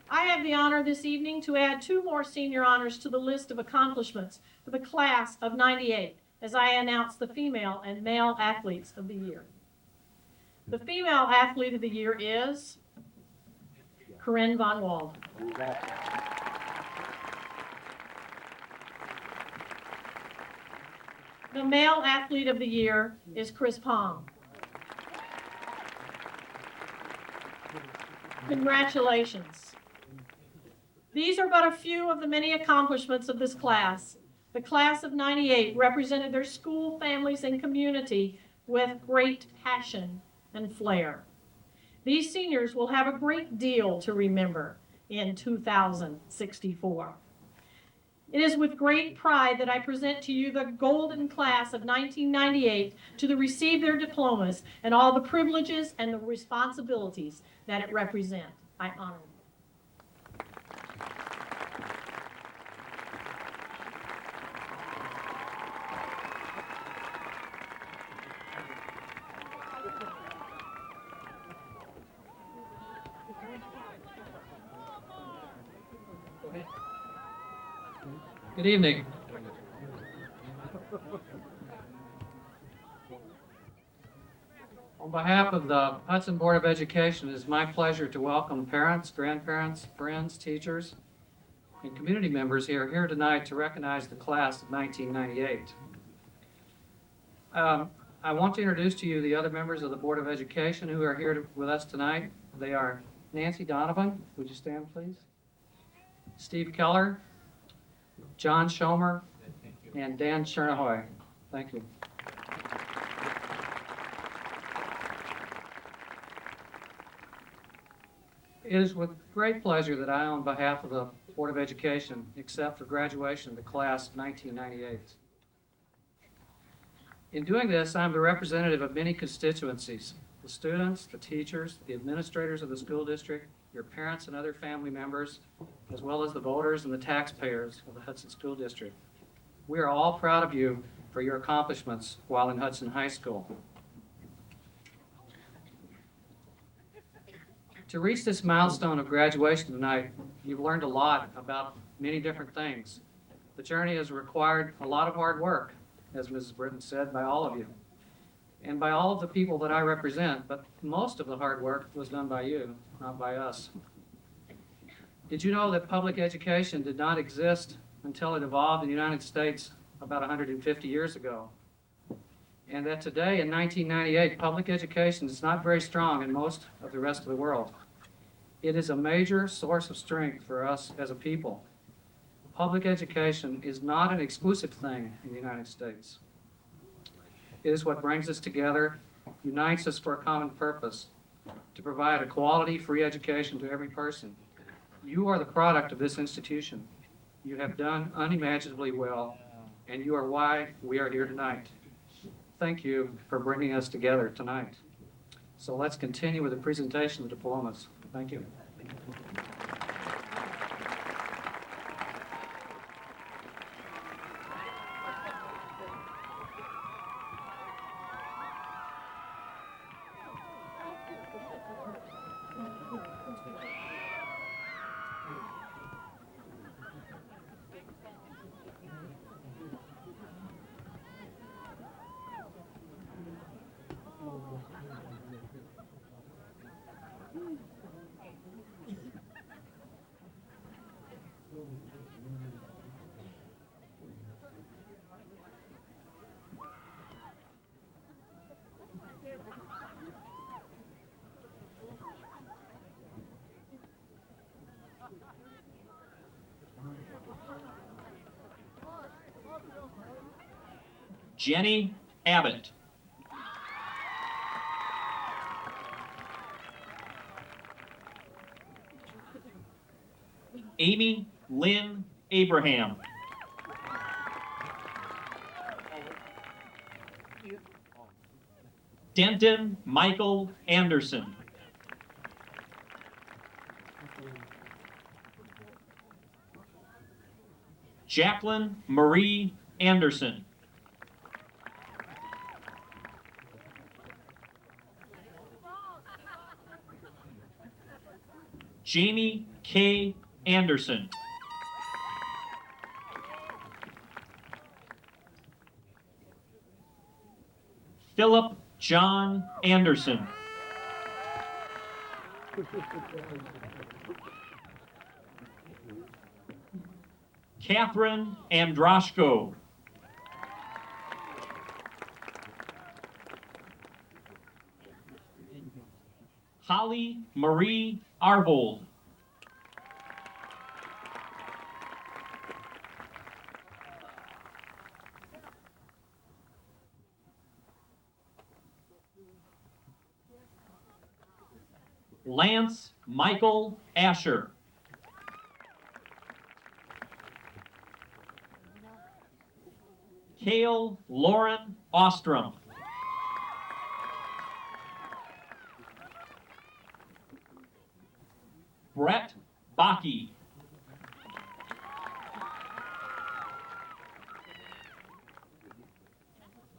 I have the honor this evening to add 2 more senior honors to the list of accomplishments for the class of '98 as I announce the female and male athletes of the year. The female athlete of the year is Corinne Von Wald. The male athlete of the year is Chris Pong. Congratulations. These are but a few of the many accomplishments of this class. The class of '98 represented their school, families, and community with great passion and flair. These seniors will have a great deal to remember in 2064. It is with great pride that I present to you the golden class of 1998 to receive their diplomas and all the privileges and the responsibilities that it represents. I honor you. Good evening. On behalf of the Hudson Board of Education, it is my pleasure to welcome parents, grandparents, friends, teachers, and community members who are here tonight to recognize the class of 1998. I want to introduce to you the other members of the Board of Education who are here with us tonight. They are Nancy Donovan, would you stand please? Steve Keller, John Schomer, and Dan Chernahoy. Thank you. It is with great pleasure that I, on behalf of the Board of Education, accept for graduation of the class of 1998. In doing this, I'm the representative of many constituencies: the students, the teachers, the administrators of the school district, your parents and other family members, as well as the voters and the taxpayers of the Hudson School District. We are all proud of you for your accomplishments while in Hudson High School. To reach this milestone of graduation tonight, you've learned a lot about many different things. The journey has required a lot of hard work, as Mrs. Britton said, by all of you, and by all of the people that I represent, but most of the hard work was done by you, not by us. Did you know that public education did not exist until it evolved in the United States about 150 years ago? And that today, in 1998, public education is not very strong in most of the rest of the world. It is a major source of strength for us as a people. Public education is not an exclusive thing in the United States. It is what brings us together, unites us for a common purpose, to provide a quality, free education to every person. You are the product of this institution. You have done unimaginably well, and you are why we are here tonight. Thank you for bringing us together tonight. So let's continue with the presentation of diplomas. Thank you. Jenny Abbott. Amy Lynn Abraham. Denton Michael Anderson. Jacqueline Marie Anderson. Jamie K. Anderson. Philip John Anderson. Catherine Androshko. Holly Marie Arvold. Lance Michael Asher. Kale Lauren Ostrom. Brett Baki.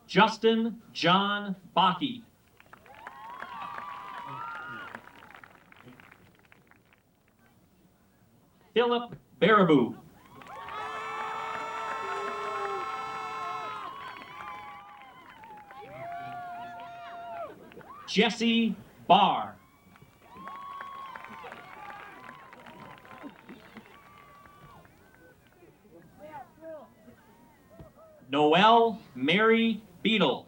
Justin John Baki. Philip Baraboo. Jesse Barr. Noelle Mary Beadle.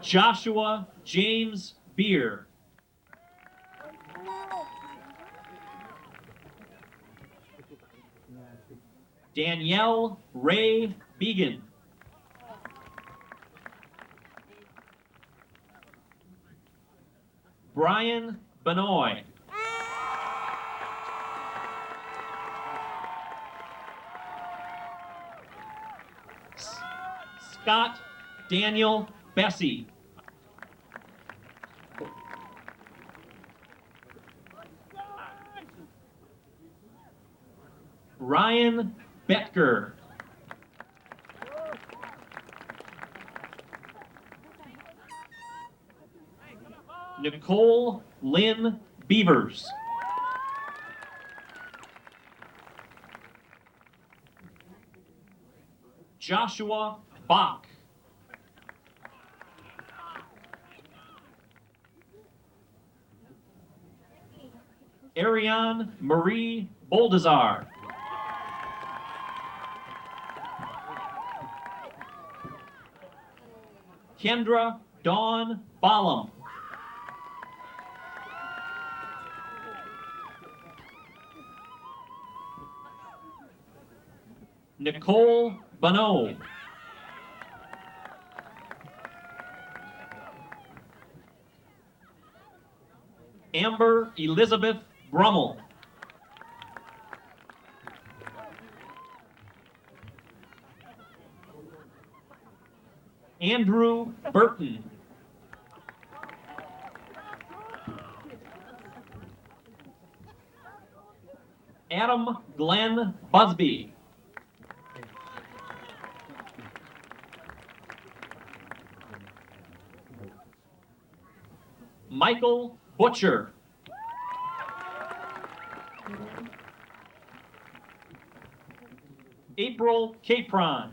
Joshua James Beer. Danielle Ray Began. Brian Benoit. Scott Daniel Bessie. Ryan Betker. Nicole Lynn Beavers. Joshua Bach. Ariane Marie Boldazar. Kendra Dawn Ballum. Nicole Bonneau. Amber Elizabeth Brummel. Andrew Burton. Adam Glenn Busby. Michael Butcher. April Capron.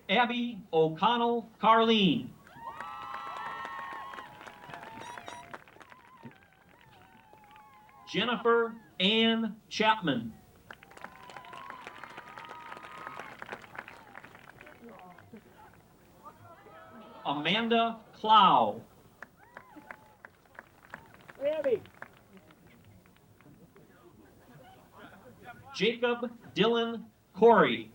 Abby O'Connell Carleen. Jennifer Ann Chapman. Amanda Clow. Jacob Dylan Corey.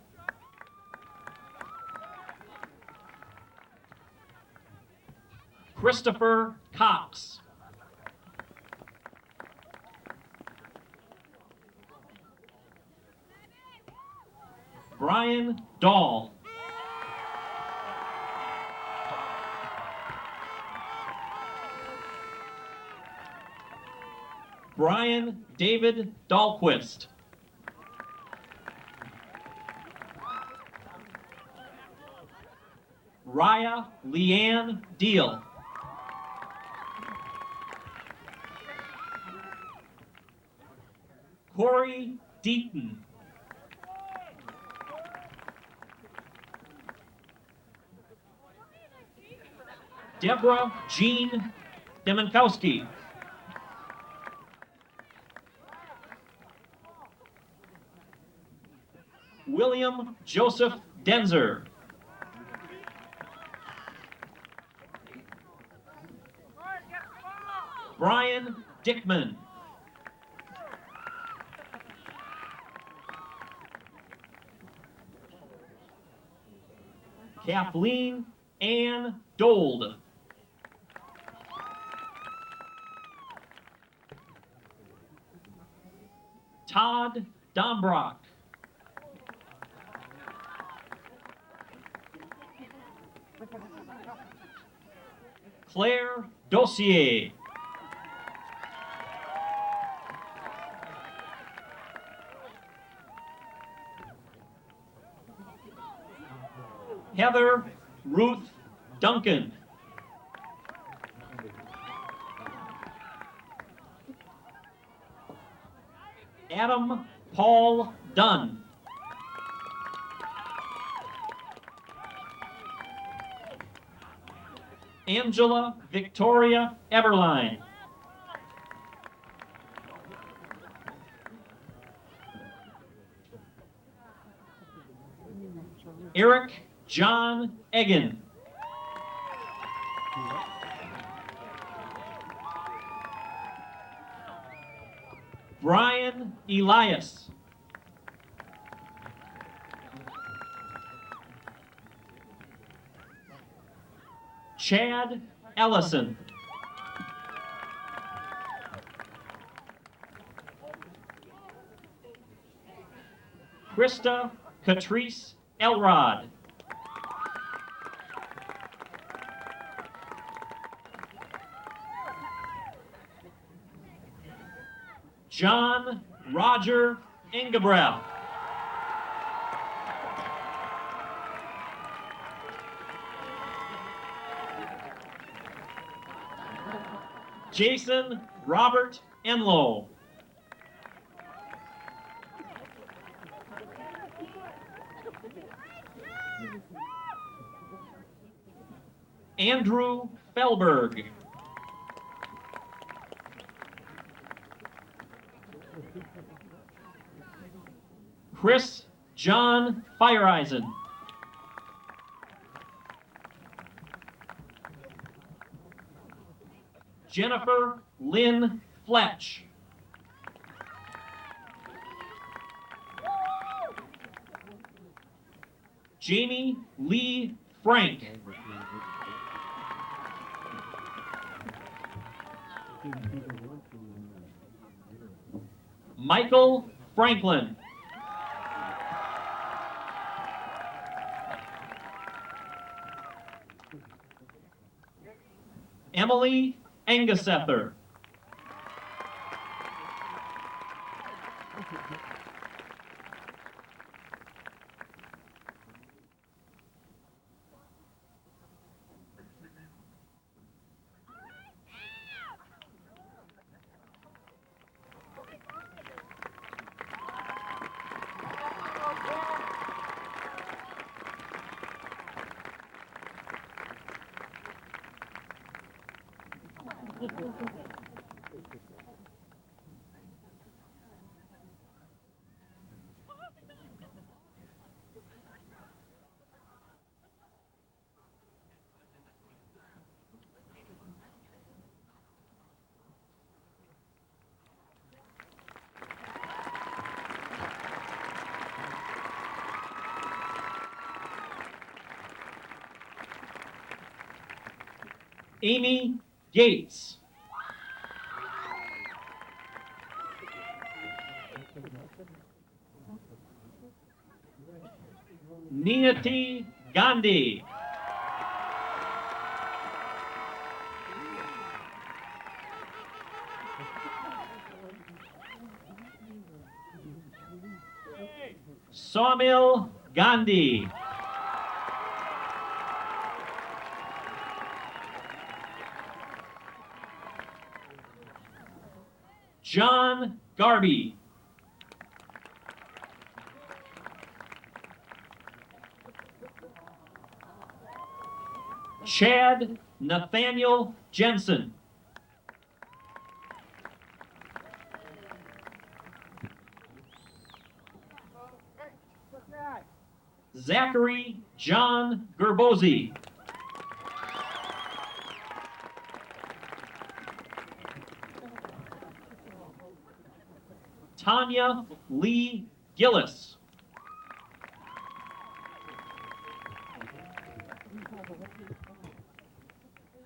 Christopher Cox. Brian Dahl. Brian David Dahlquist. Raya Leanne Deal. Corey Deaton. Deborah Jean Deminkowski. William Joseph Denzer. Brian Dickman. Kathleen Ann Dold. Todd Dombrock. Claire Dossier. Heather Ruth Duncan. Adam Paul Dunn. Angela Victoria Everline. Eric John Egan. Brian Elias. Chad Ellison. Krista Catrice Elrod. John Roger Ingebrell. Jason Robert Enlow. Andrew Felberg. Chris John Fireeisen. Jennifer Lynn Fletch. Jamie Lee Frank. Michael Franklin. Emily Angusether. Amy Gates. Niyati Gandhi. Saumil Gandhi. John Garby. Chad Nathaniel Jensen. Zachary John Gerbosi. Tanya Lee Gillis.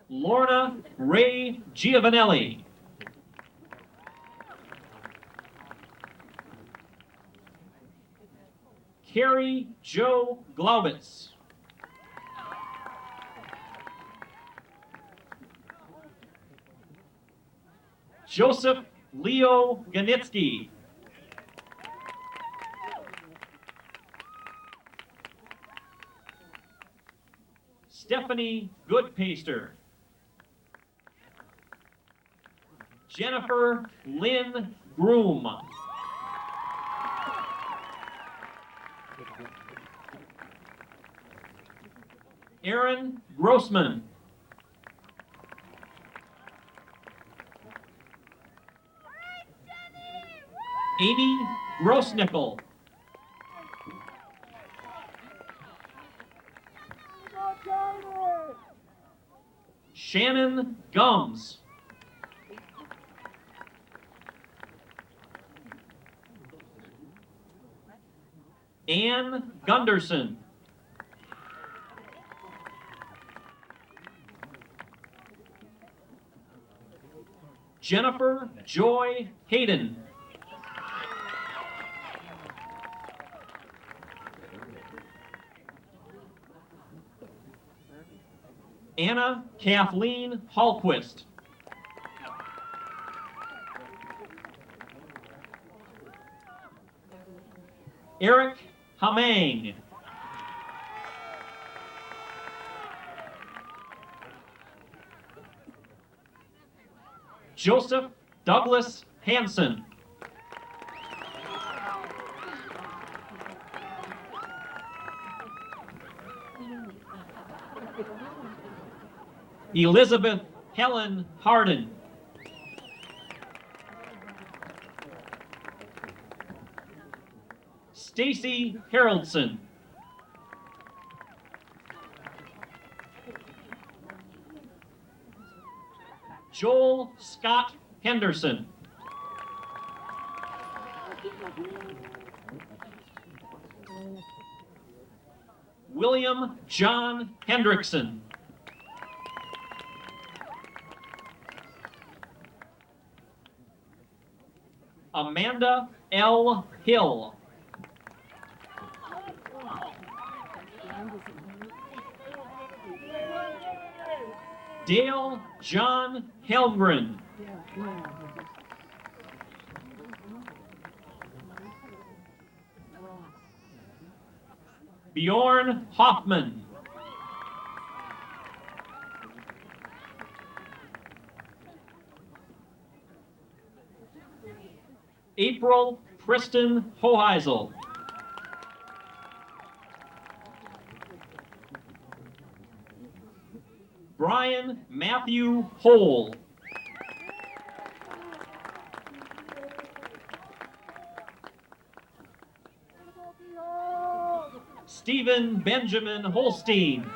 Lorna Ray Giovanelli. Carrie Joe Glaubitz. Joseph Leo Ganitsky. Stephanie Goodpaster. Jennifer Lynn Groom. Aaron Grossman. Amy Grossnickel. Shannon Gums. Ann Gunderson. Jennifer Joy Hayden. Anna Kathleen Hallquist. Eric Hamang. Joseph Douglas Hanson. Elizabeth Helen Harden. Stacy Haroldson. Joel Scott Henderson. William John Hendrickson. Amanda L. Hill. Dale John Helmgren. Bjorn Hoffman. April Kristen Hoheisel. Brian Matthew Hole. Stephen Benjamin Holstein.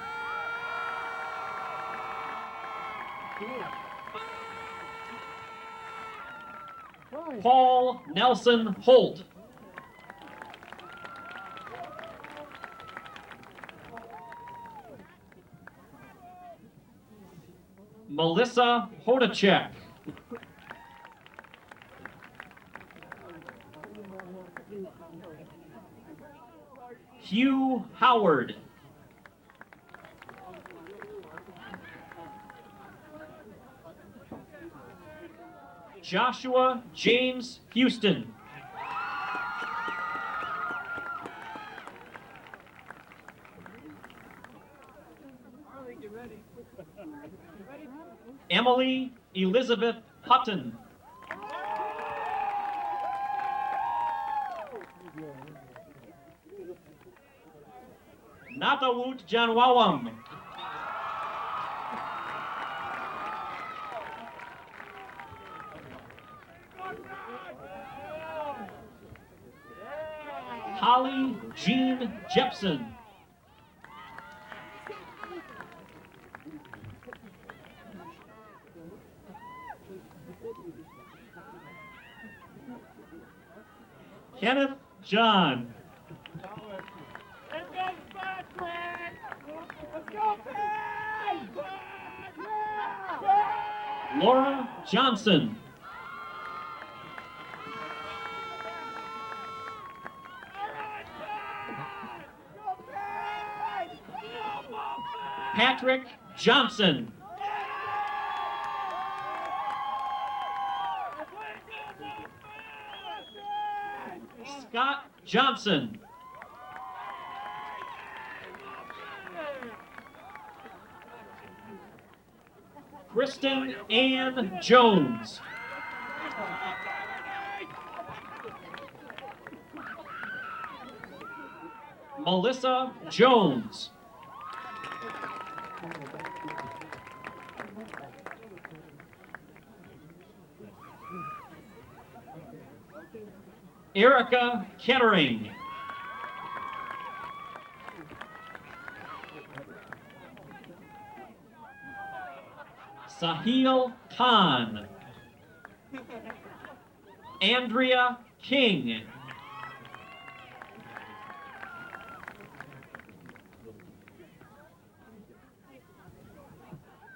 Paul Nelson Holt. Melissa Hodacek. Hugh Howard. Joshua James Houston. Emily Elizabeth Hutton. Natawut Janwawam. Holly Jean Jepson. Kenneth John. Laura Johnson. Patrick Johnson. Scott Johnson. Kristen Ann Jones. Melissa Jones. Erica Kettering. Sahil Khan. Andrea King.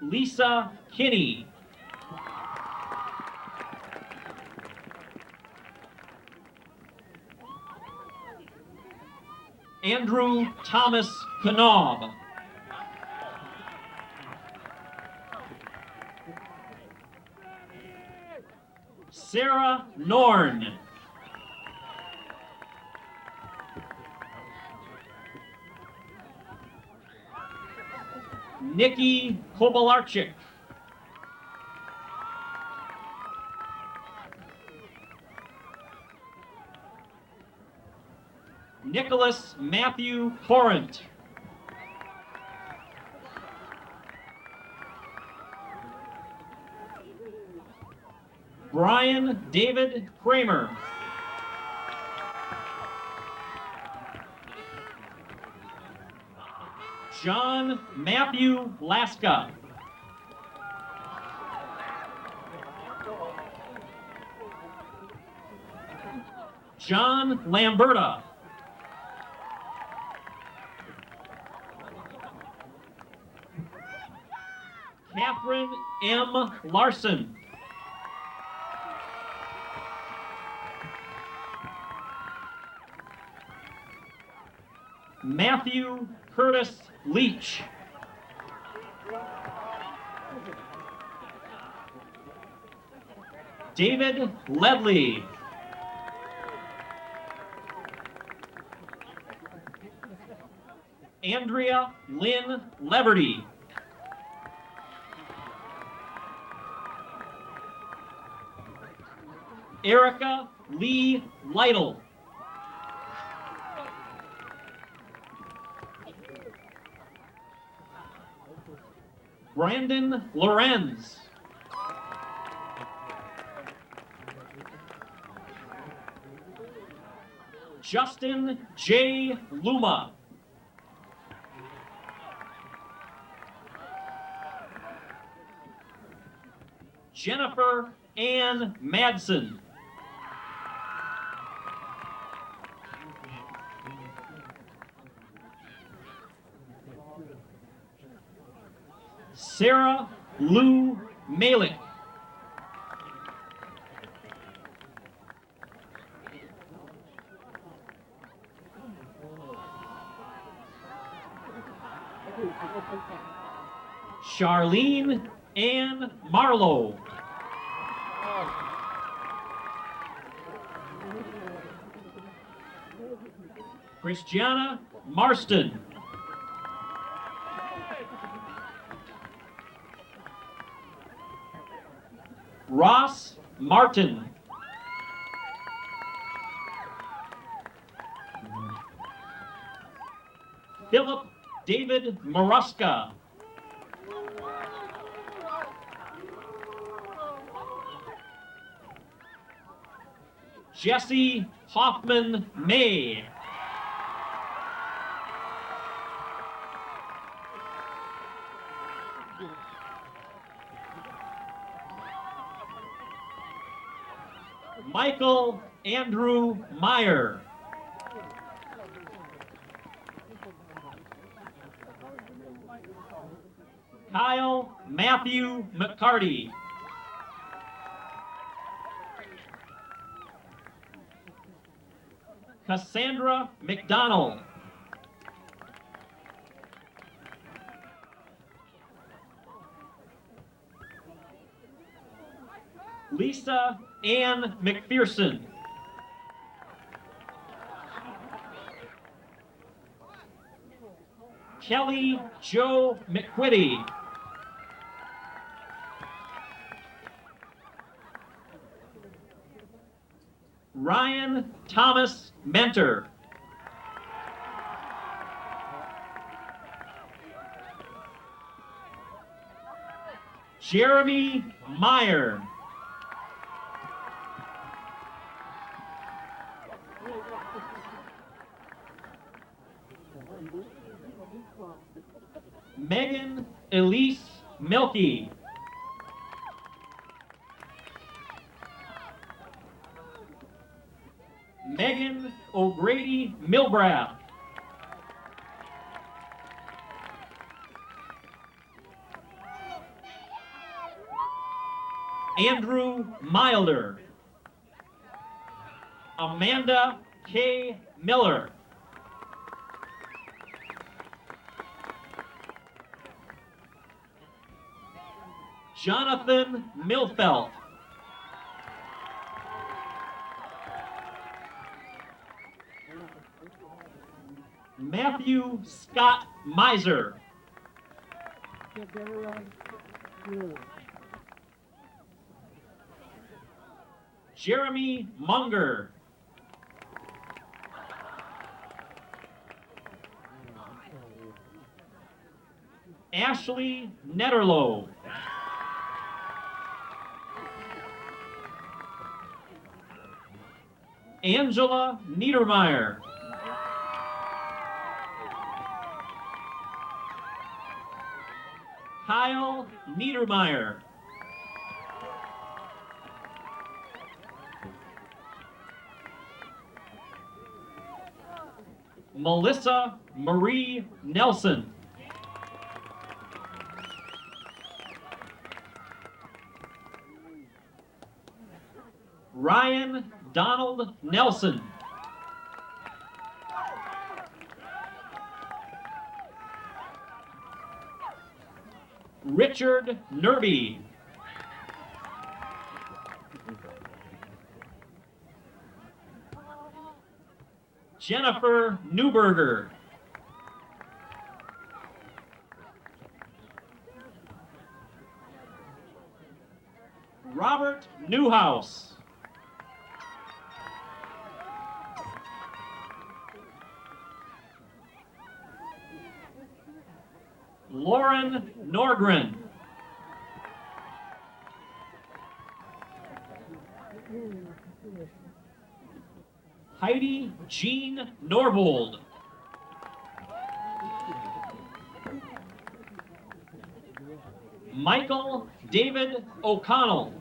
Lisa Kinney. Andrew Thomas Knob. Sarah Norn. Nikki Kovalarczyk. Nicholas Matthew Corrent. Brian David Kramer. John Matthew Laska. John Lamberta. Catherine M. Larson. Matthew Curtis Leach. David Ledley. Andrea Lynn Leverty. Erica Lee Lytle. Brandon Lorenz. Justin J. Luma. Jennifer Ann Madsen. Sarah Lou Malik. Charlene Ann Marlowe. Christiana Marston. Ross Martin. Philip David Maruska. Jesse Hoffman May. Michael Andrew Meyer. Kyle Matthew McCarty. Cassandra McDonald. Lisa Ann McPherson. Kelly Joe McQuitty. Ryan Thomas Mentor. Jeremy Meyer. Megan Elise Milky. Megan O'Grady Milbrath. Andrew Milder. Amanda K. Miller. Jonathan Milfelt. Matthew Scott Miser. Jeremy Munger. Ashley Netterlow. Angela Niedermeyer. Kyle Niedermeyer. Melissa Marie Nelson. Ryan Donald Nelson. Richard Nerby. Jennifer Newberger. Robert Newhouse. Lauren Norgren. Heidi Jean Norvold. Michael David O'Connell.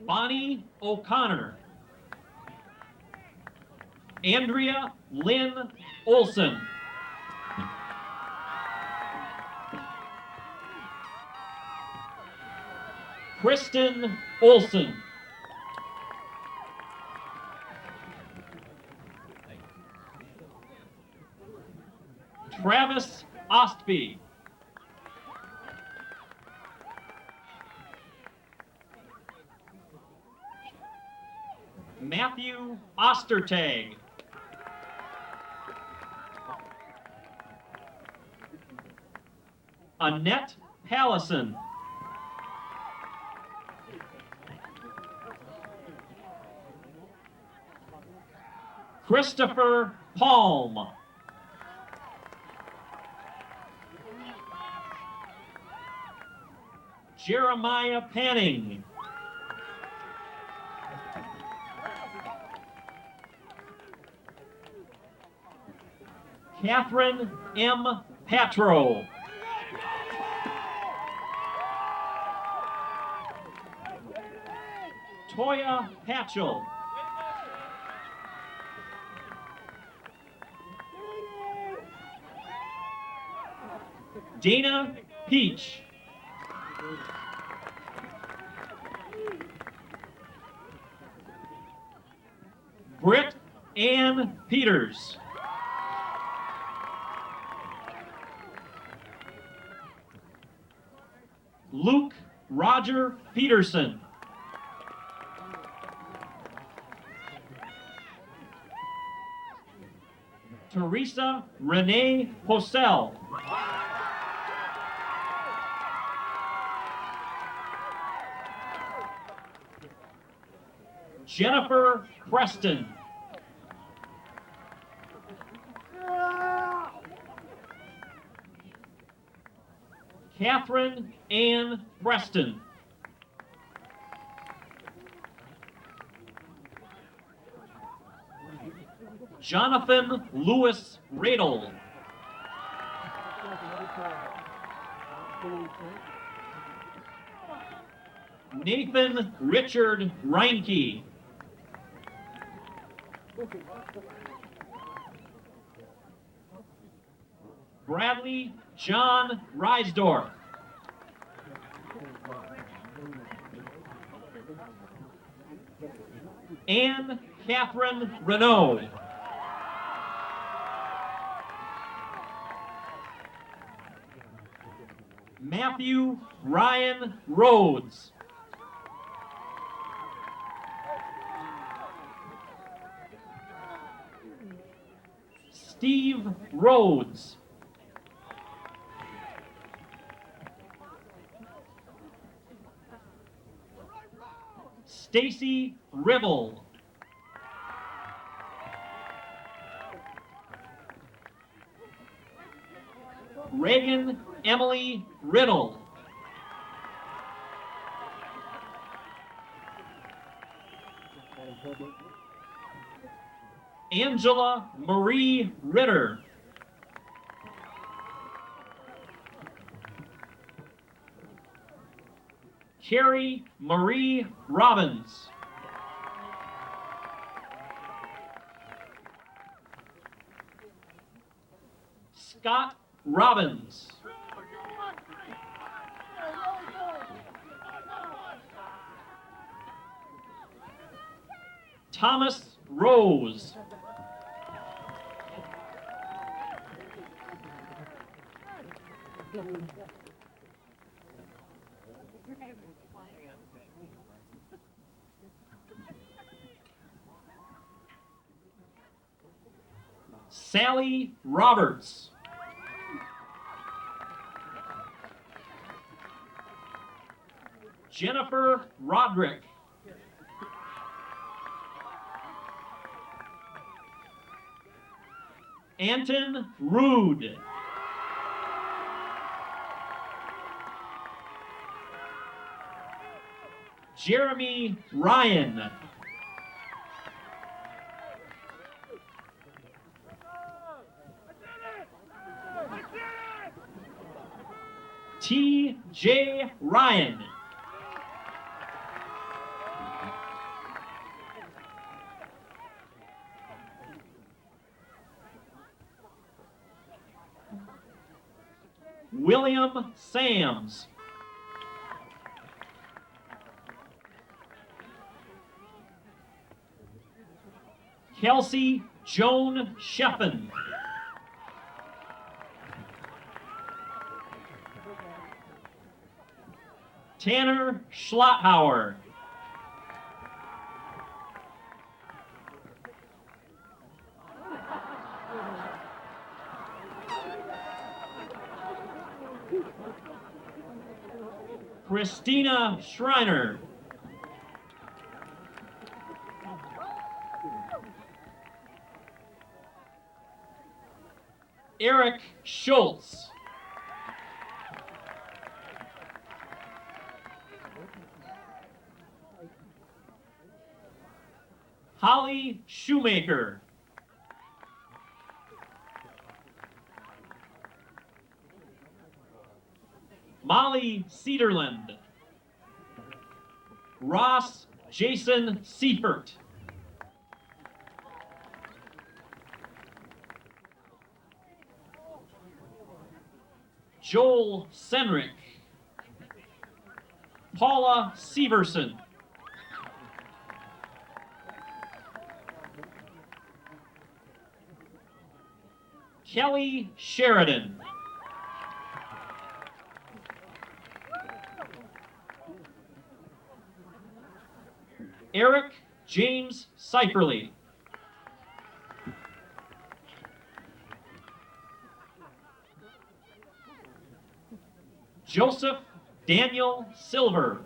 Bonnie O'Connor. Andrea Lynn Olson. Kristen Olson. Travis Ostby. Matthew Ostertag. Annette Pallison. Christopher Palm. Jeremiah Panning. Catherine M. Patro. Toya Patchell. Dana Peach. Britt Ann Peters. Luke Roger Peterson. Teresa Renee Posel. Jennifer Preston. Catherine Ann Preston. Jonathan Lewis Radel. Nathan Richard Reinke. Bradley John Reisdorf. Anne Catherine Renault. Matthew Ryan Rhodes. Steve Rhodes. Stacy Ribble. Reagan Emily Riddle. Angela Marie Ritter. Carrie Marie Robbins. Scott Robbins. Thomas Rose. Sally Roberts. Jennifer Roderick. Anton Rude. Jeremy Ryan. T.J. Ryan. William Sams. Kelsey Joan Sheffen. Tanner Schlotthauer. Christina Schreiner. Eric Schultz. Holly Shoemaker. Molly Cederland. Ross Jason Seifert. Joel Senrick. Paula Severson. Kelly Sheridan. Eric James Seiferly. Joseph Daniel Silver.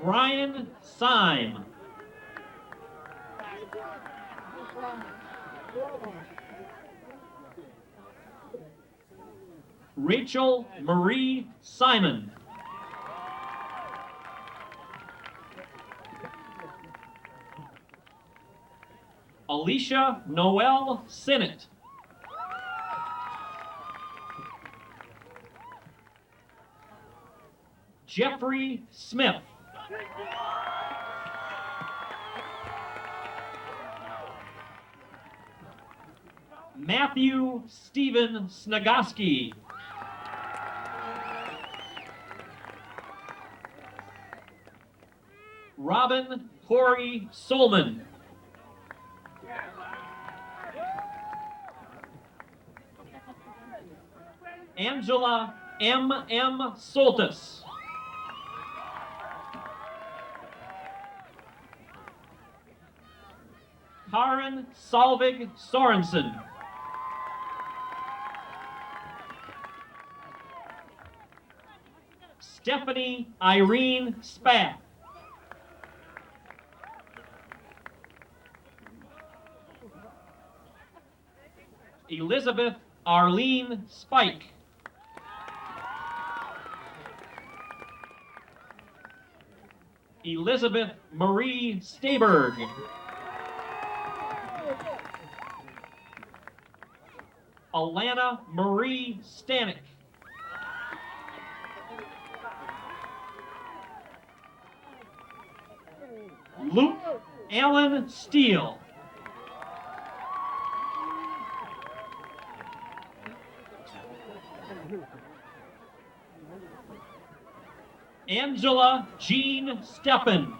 Brian Syme. Rachel Marie Simon. Alicia Noel Sinnott. Jeffrey Smith. Matthew Stephen Snagoski. Robin Corey Solman. Angela M. Soltis. Karen Salvig Sorensen. Stephanie Irene Spath. Elizabeth Arlene Spike. Elizabeth Marie Staberg. Alana Marie Stanek. Luke Allen Steele. Angela Jean Steppen.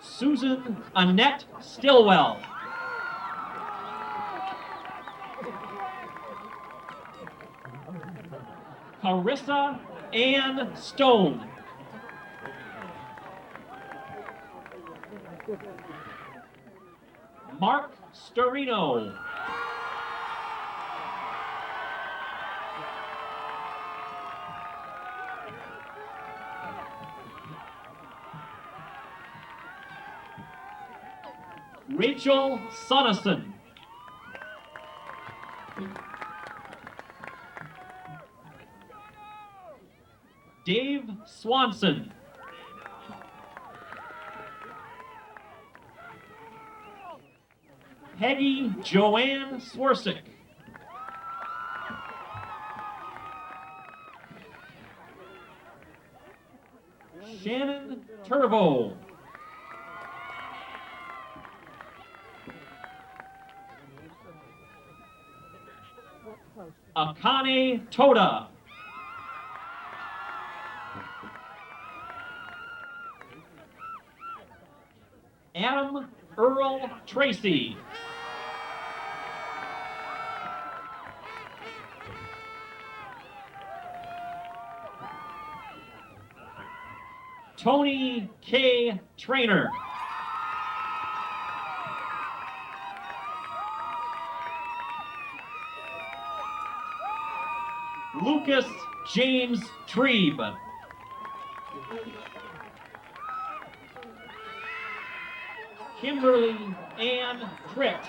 Susan Annette Stillwell. Carissa Ann Stone. Mark Storino. Rachel Sonneson. Dave Swanson. Peggy Joanne Swersick. Shannon Turvo. Akane Toda. Adam Earl Tracy. Tony K. Trainer. Lucas James Trebe. Kimberly Ann Tritt.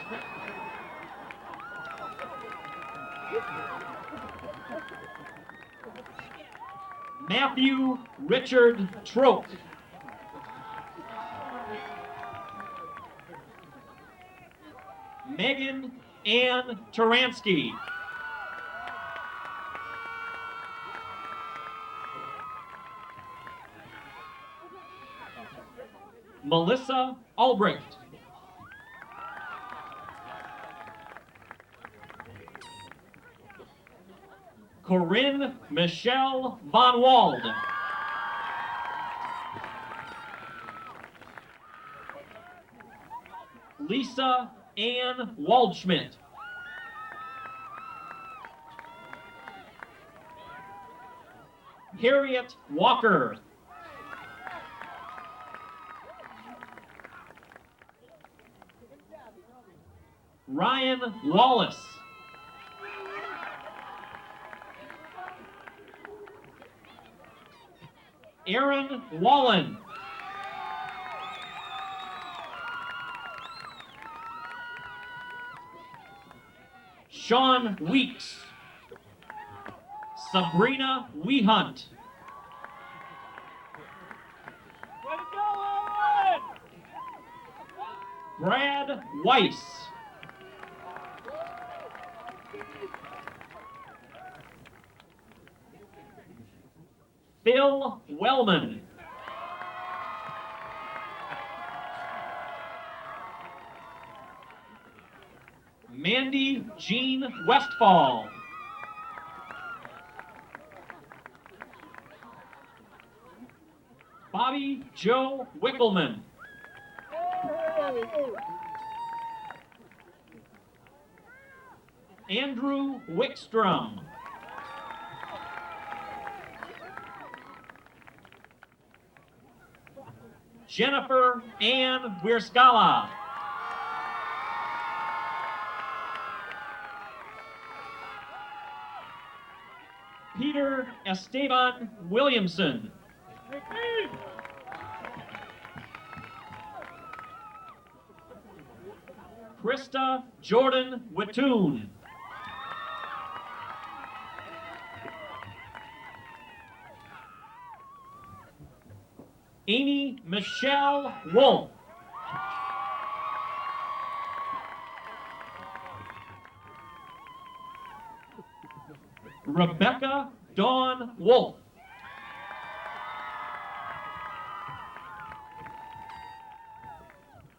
Matthew Richard Troke. Megan Ann Taransky. Melissa Albrecht. Corinne Michelle Von Wald. Lisa Ann Waldschmidt. Harriet Walker. Ryan Wallace. Aaron Wallen. Sean Weeks. Sabrina Wehunt. Brad Weiss. Phil Wellman. Mandy Jean Westfall. Bobby Joe Wickelman. Andrew Wickstrom. Jennifer Ann Wierscala. Peter Esteban Williamson. Krista Jordan Wittoon. Amy Michelle Wolf. Rebecca Dawn Wolf.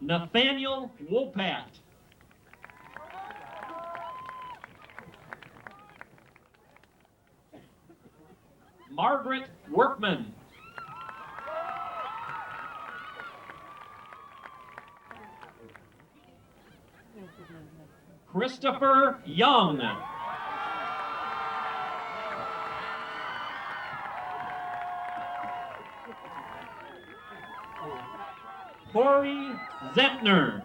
Nathaniel Wopat. Margaret Workman. Christopher Young. Corey Zentner.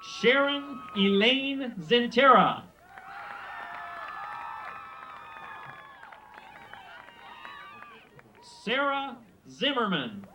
Sharon Elaine Zentera. Sarah Zimmerman.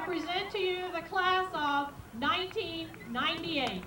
I present to you the class of 1998.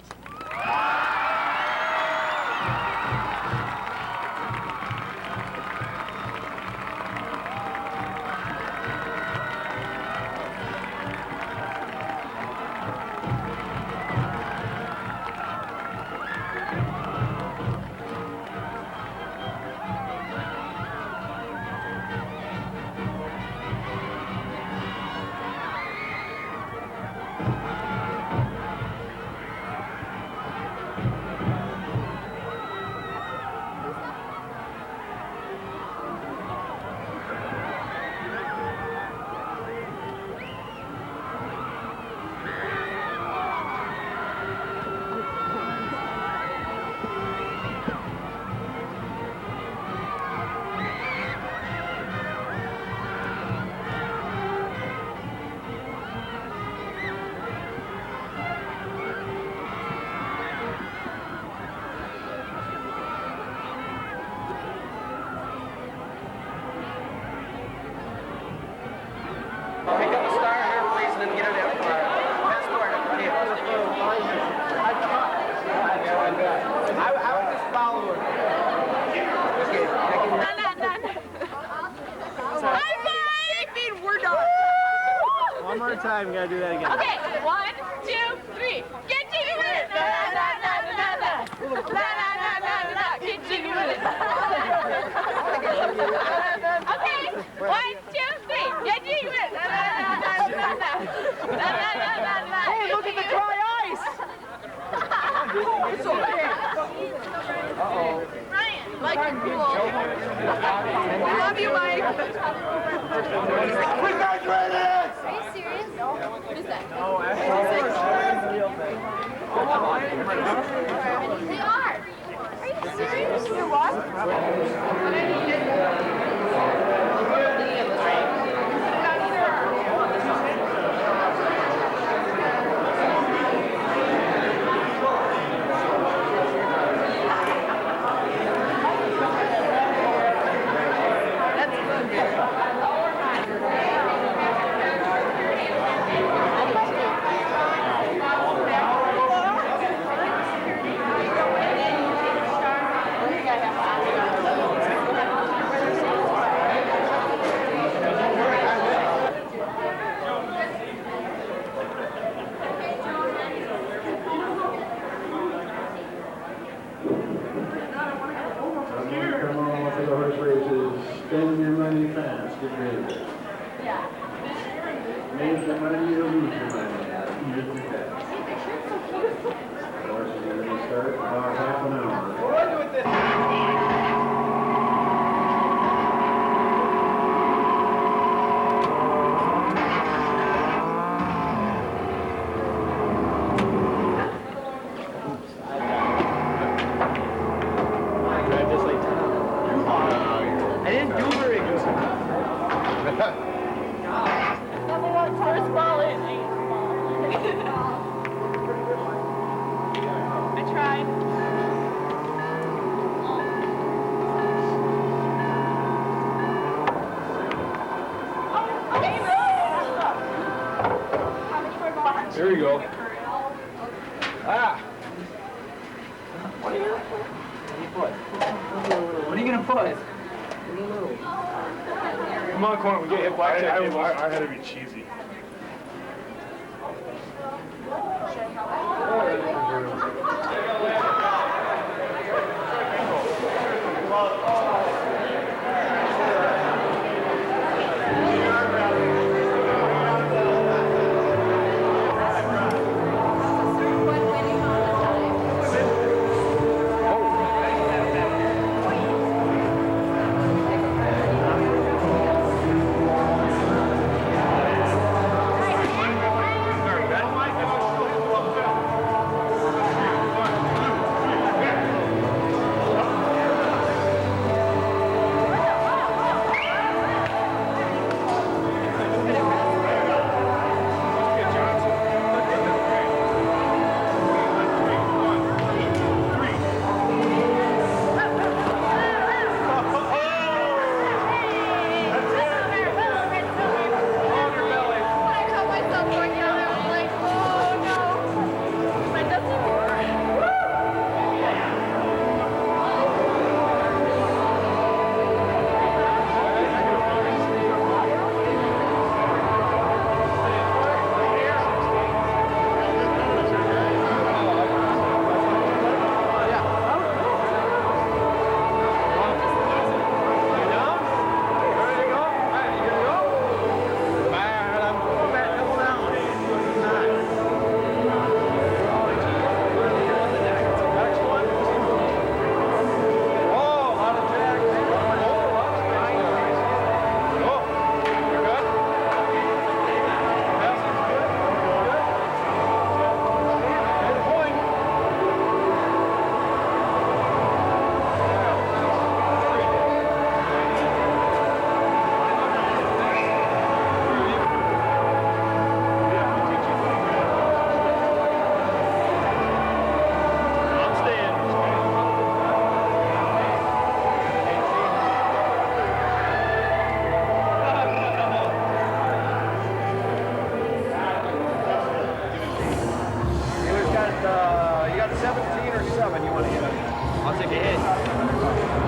One more time, we gotta do that again. Okay, 1, 2, 3. Get jiggy with it. La la la la la. La la la la la. Get jiggy with it. Okay, 1, 2, 3. Get jiggy with it. La la la la la la. La la la la la. Hey, look at the dry ice! It's okay. Uh-oh. Ryan, Mike, cool. We love you, Mike. We graduated! Are you serious? What is that? Oh, actually, it's a real thing. They are. Are you serious? You what? Come on for the horse races. Spend your money fast. Get ready. Make your money or lose your money. Eat it fast. Horses are going to start in about half an hour. I didn't do very good. First ball in. I tried. There you go. Ah! What are you gonna put? Come on, Corn, we get hit blackjack. I had to be cheesy.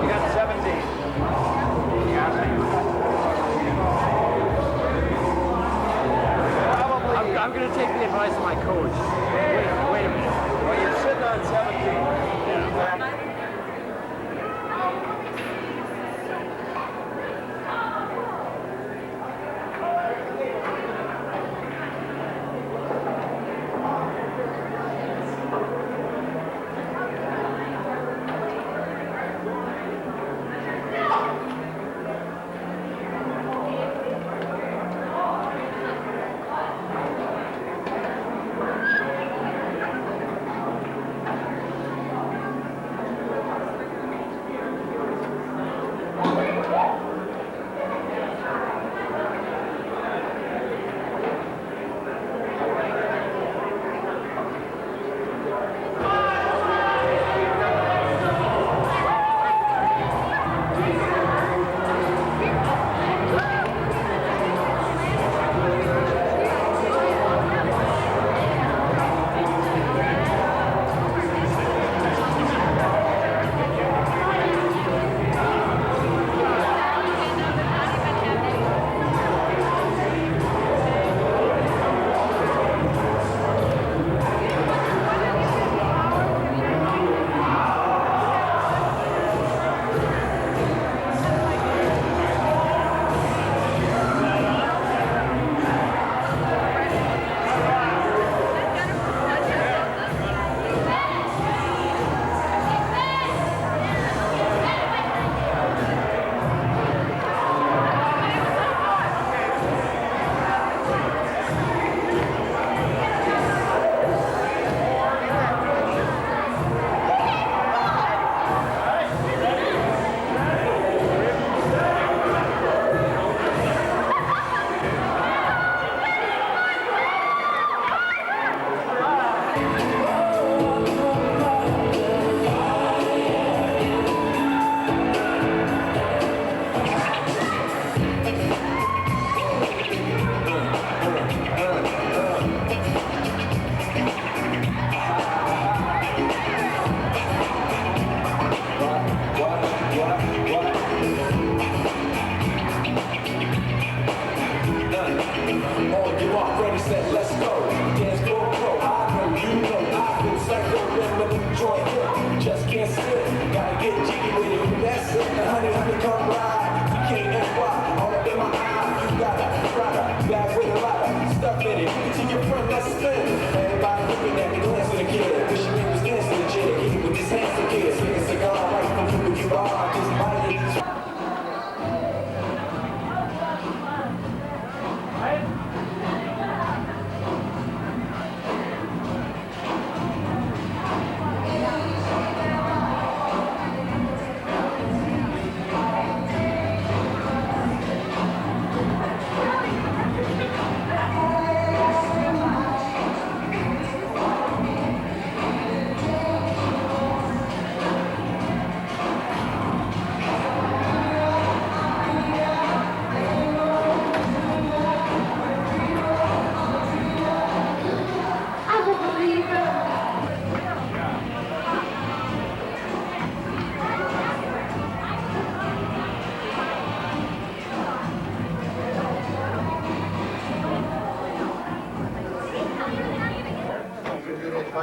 You got 17. I'm going to take the advice of my coach. Wait a minute. Well, you're sitting on 17. Yeah.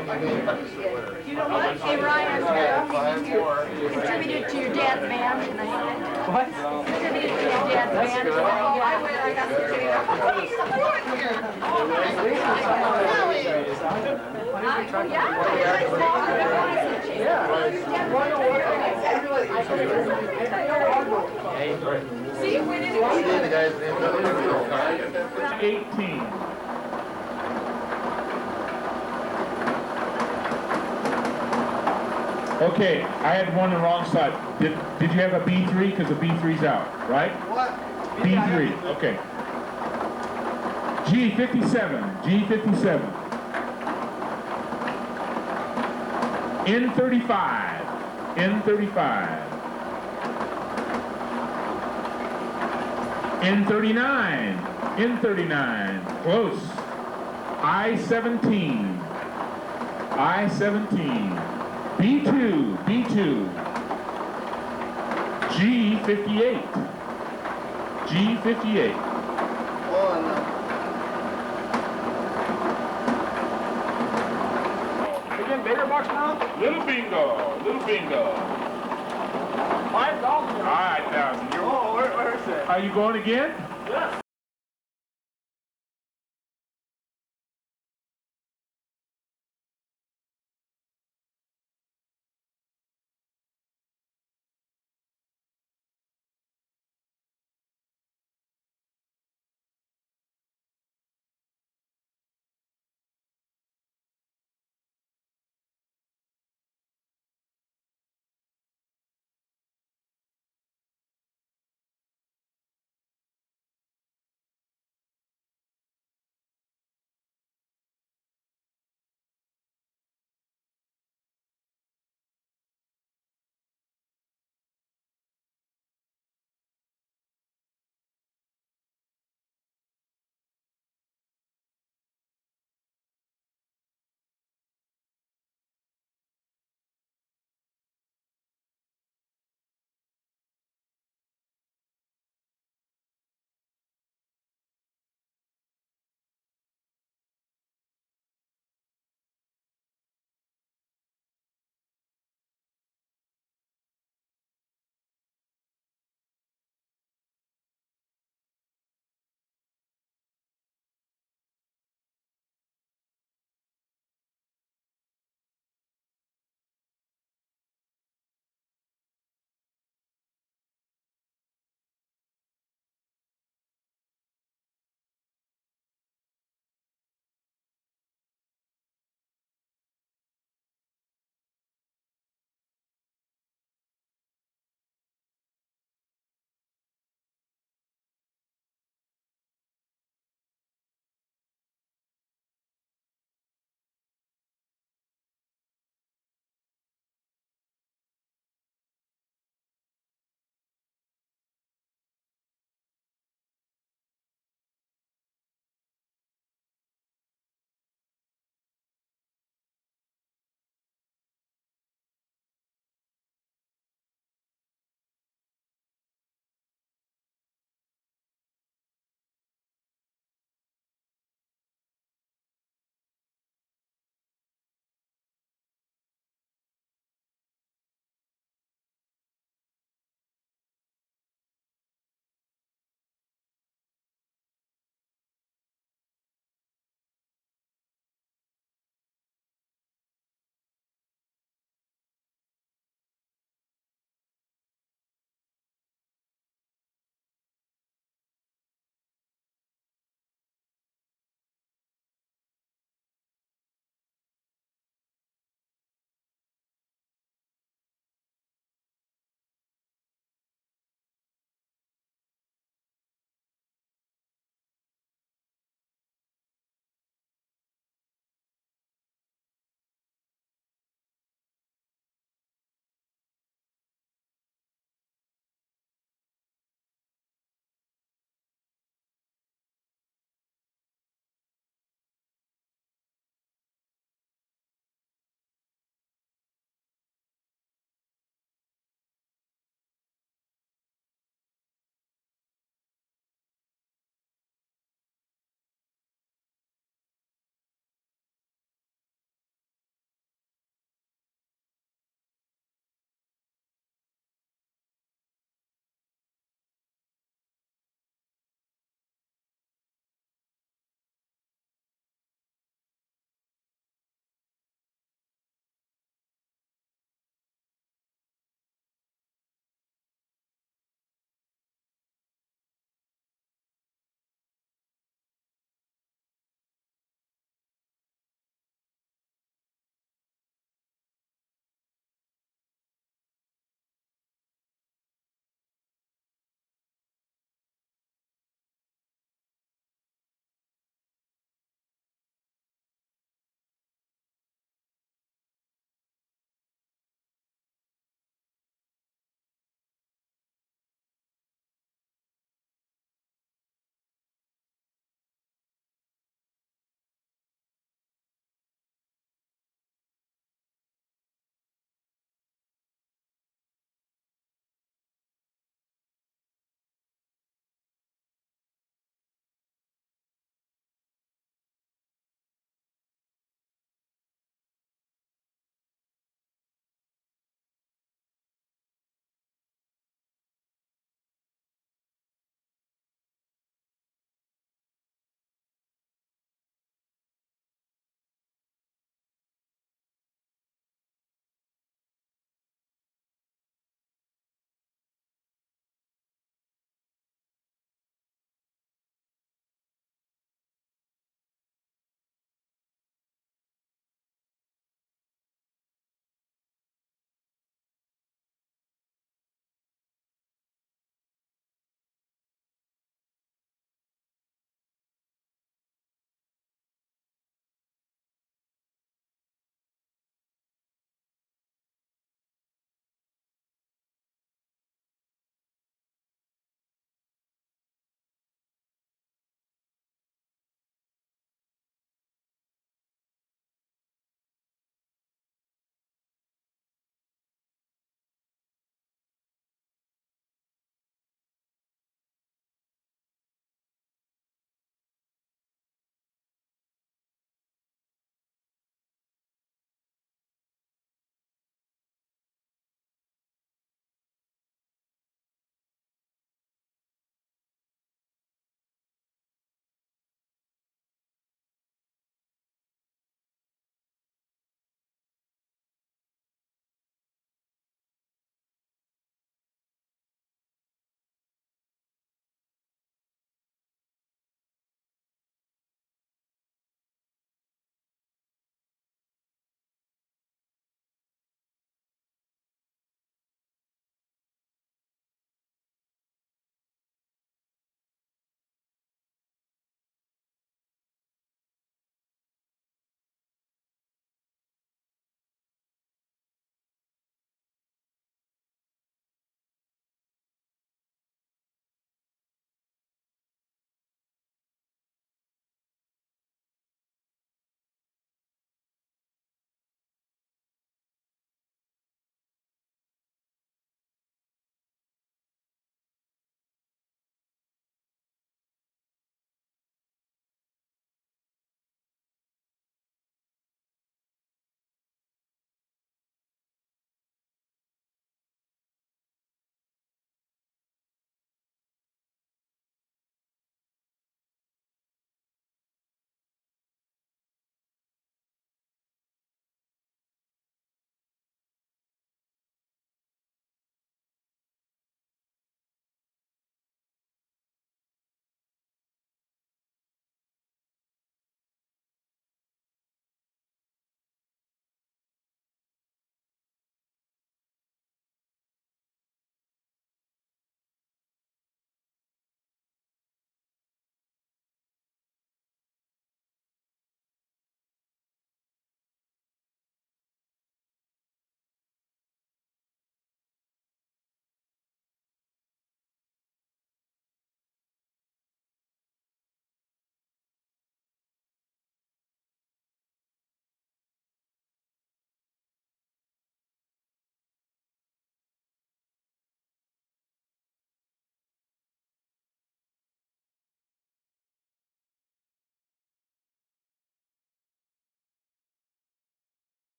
You know what? Hey, Ryan, you contributed to your dad's band tonight. What? Contributed to your dad's band tonight. I got See, we did it. 18. Okay, I had one on the wrong side. Did you have a B3? Because the B3's out, right? What? B3, okay. G57, G57. N35, N35. N39, N39, close. I-17, I-17. B2, B2. G58. G58. Again, bigger bucks now? Little bingo. Little bingo. 5,000. All right, 1,000. Oh, where's that? Are you going again? Yes.